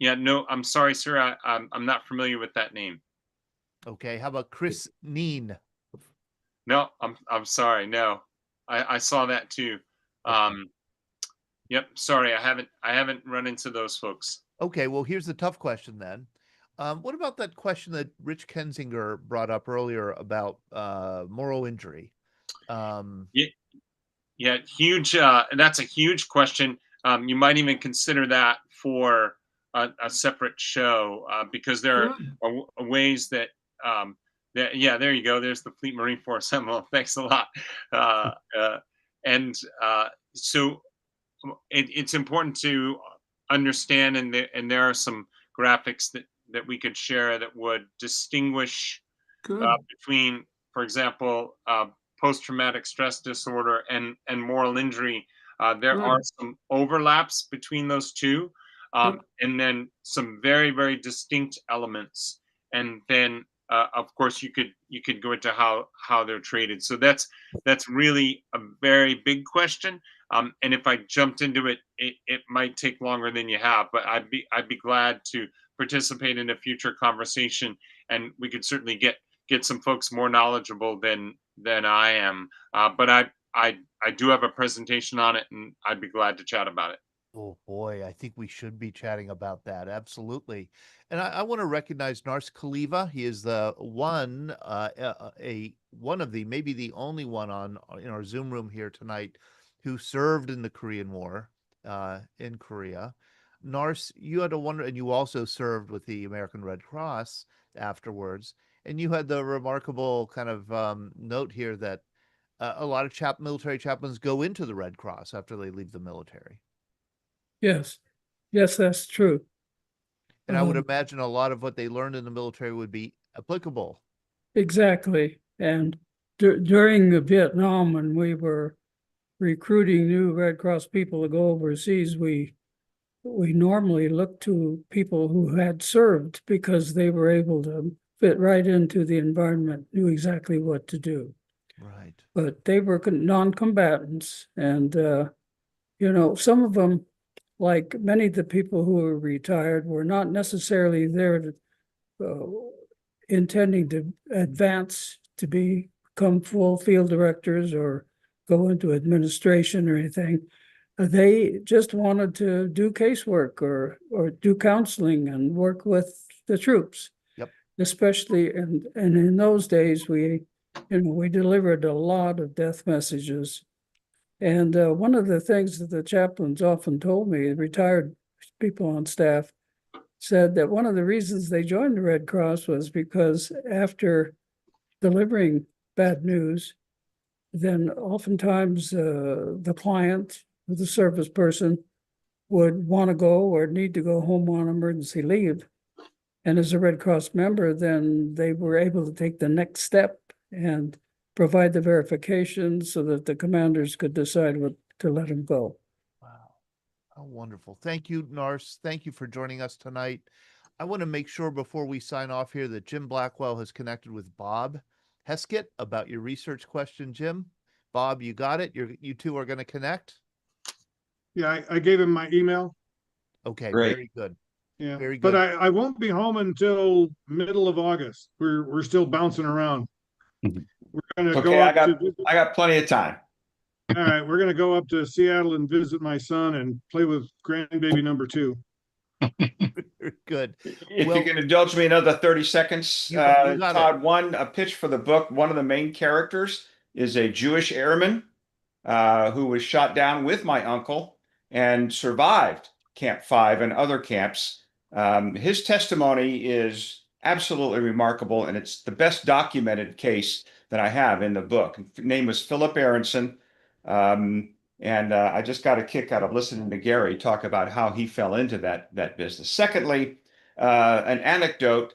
No, I'm sorry, sir. I'm not familiar with that name. Okay, how about Chris Neen? No, I'm sorry. No, I saw that too. Okay. Yep, sorry, I haven't run into those folks. Okay, well, here's the tough question then. What about that question that Rich Kensinger brought up earlier about moral injury? Yeah, huge. That's a huge question. You might even consider that for a separate show, because there are ways that there you go. There's the Fleet Marine Force emblem. Thanks a lot. So it's important to understand, and there are some graphics that we could share that would distinguish between, for example, post-traumatic stress disorder and moral injury. There are some overlaps between those two, and then some very, very distinct elements. And then, of course, you could go into how they're traded. So that's really a very big question. And if I jumped into it, it might take longer than you have. But I'd be glad to participate in a future conversation, and we could certainly get some folks more knowledgeable than I am. But I do have a presentation on it, and I'd be glad to chat about it. Oh boy, I think we should be chatting about that. Absolutely. And I want to recognize Nars Khalifa. He is the one, one of the, maybe the only one in our Zoom room here tonight who served in the Korean War in Korea. Nars, you had a wonder, and you also served with the American Red Cross afterwards. And you had the remarkable kind of note here that a lot of military chaplains go into the Red Cross after they leave the military. Yes, yes, that's true. And I would imagine a lot of what they learned in the military would be applicable. Exactly. And during Vietnam, when we were recruiting new Red Cross people to go overseas, we normally looked to people who had served because they were able to fit right into the environment, knew exactly what to do. Right. But they were non-combatants, and some of them, like many of the people who were retired, were not necessarily there to, intending to advance to become full field directors or go into administration or anything. They just wanted to do casework or do counseling and work with the troops. Yep. Especially, and in those days, we delivered a lot of death messages. And one of the things that the chaplains often told me, retired people on staff, said that one of the reasons they joined the Red Cross was because after delivering bad news, then oftentimes the client, the service person, would want to go or need to go home on emergency leave. And as a Red Cross member, then they were able to take the next step and provide the verification so that the commanders could decide what to let him go. Wow. How wonderful. Thank you, Nars. Thank you for joining us tonight. I want to make sure before we sign off here that Jim Blackwell has connected with Bob Heskett about your research question, Jim. Bob, you got it? You two are going to connect? Yeah, I gave him my email. Okay, Great. very good. Yeah, Very good. but I won't be home until middle of August. We're still bouncing around. We're gonna Okay, go up I got plenty of time. All right, we're gonna go up to Seattle and visit my son and play with grandbaby number 2. Good. If you can indulge me another 30 seconds, you got Todd, a pitch for the book. One of the main characters is a Jewish airman who was shot down with my uncle and survived Camp 5 and other camps. His testimony is absolutely remarkable, and it's the best documented case that I have in the book. His name was Philip Aronson. And I just got a kick out of listening to Gary talk about how he fell into that business. Secondly, an anecdote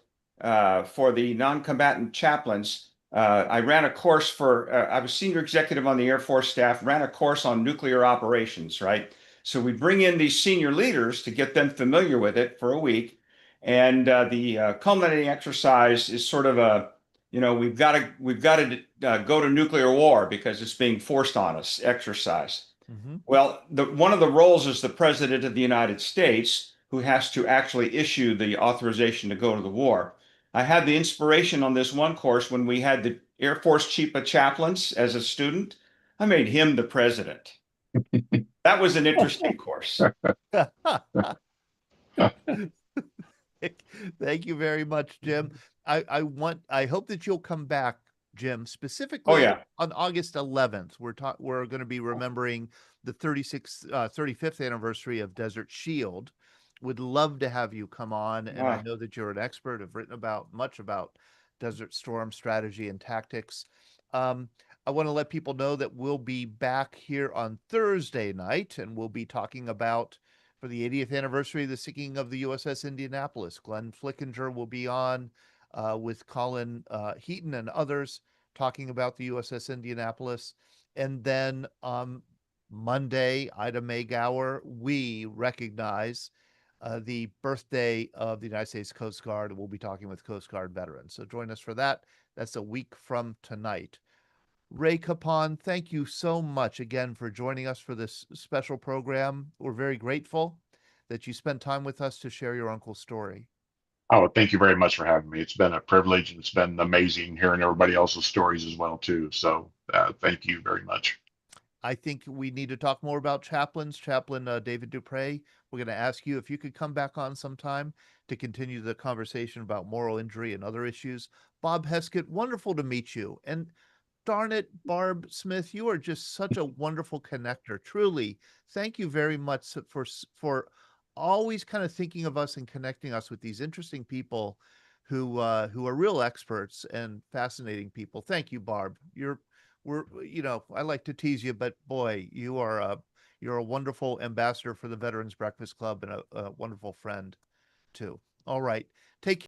for the non-combatant chaplains. I ran a course I was senior executive on the Air Force staff, ran a course on nuclear operations, right? So we bring in these senior leaders to get them familiar with it for a week. And the culminating exercise is sort of we've got to go to nuclear war because it's being forced on us exercise. Mm-hmm. Well, one of the roles is the President of the United States, who has to actually issue the authorization to go to the war. I had the inspiration on this one course when we had the Air Force Chief of Chaplains as a student. I made him the president. That was an interesting course. Thank you very much, Jim. I hope that you'll come back, Jim, specifically. Oh, yeah. On August 11th. We're going to be remembering the 35th anniversary of Desert Shield. Would love to have you come on, and I know that you're an expert, have written much about Desert Storm strategy and tactics. I want to let people know that we'll be back here on Thursday night, and we'll be talking about, for the 80th anniversary of the sinking of the USS Indianapolis. Glenn Flickinger will be on with Colin Heaton and others talking about the USS Indianapolis. And then Monday, Ida May Gower, we recognize the birthday of the United States Coast Guard. We'll be talking with Coast Guard veterans. So join us for that. That's a week from tonight. Ray Kapaun, thank you so much again for joining us for this special program. We're very grateful that you spent time with us to share your uncle's story. Oh, thank you very much for having me. It's been a privilege, and it's been amazing hearing everybody else's stories as well too. So thank you very much. I think we need to talk more about chaplains. Chaplain David Dupre, we're going to ask you if you could come back on sometime to continue the conversation about moral injury and other issues. Bob Heskett, wonderful to meet you. And darn it, Barb Smith, you are just such a wonderful connector. Truly, thank you very much for always kind of thinking of us and connecting us with these interesting people who are real experts and fascinating people. Thank you, Barb. I like to tease you, but boy, you're a wonderful ambassador for the Veterans Breakfast Club and a wonderful friend too. All right, take care.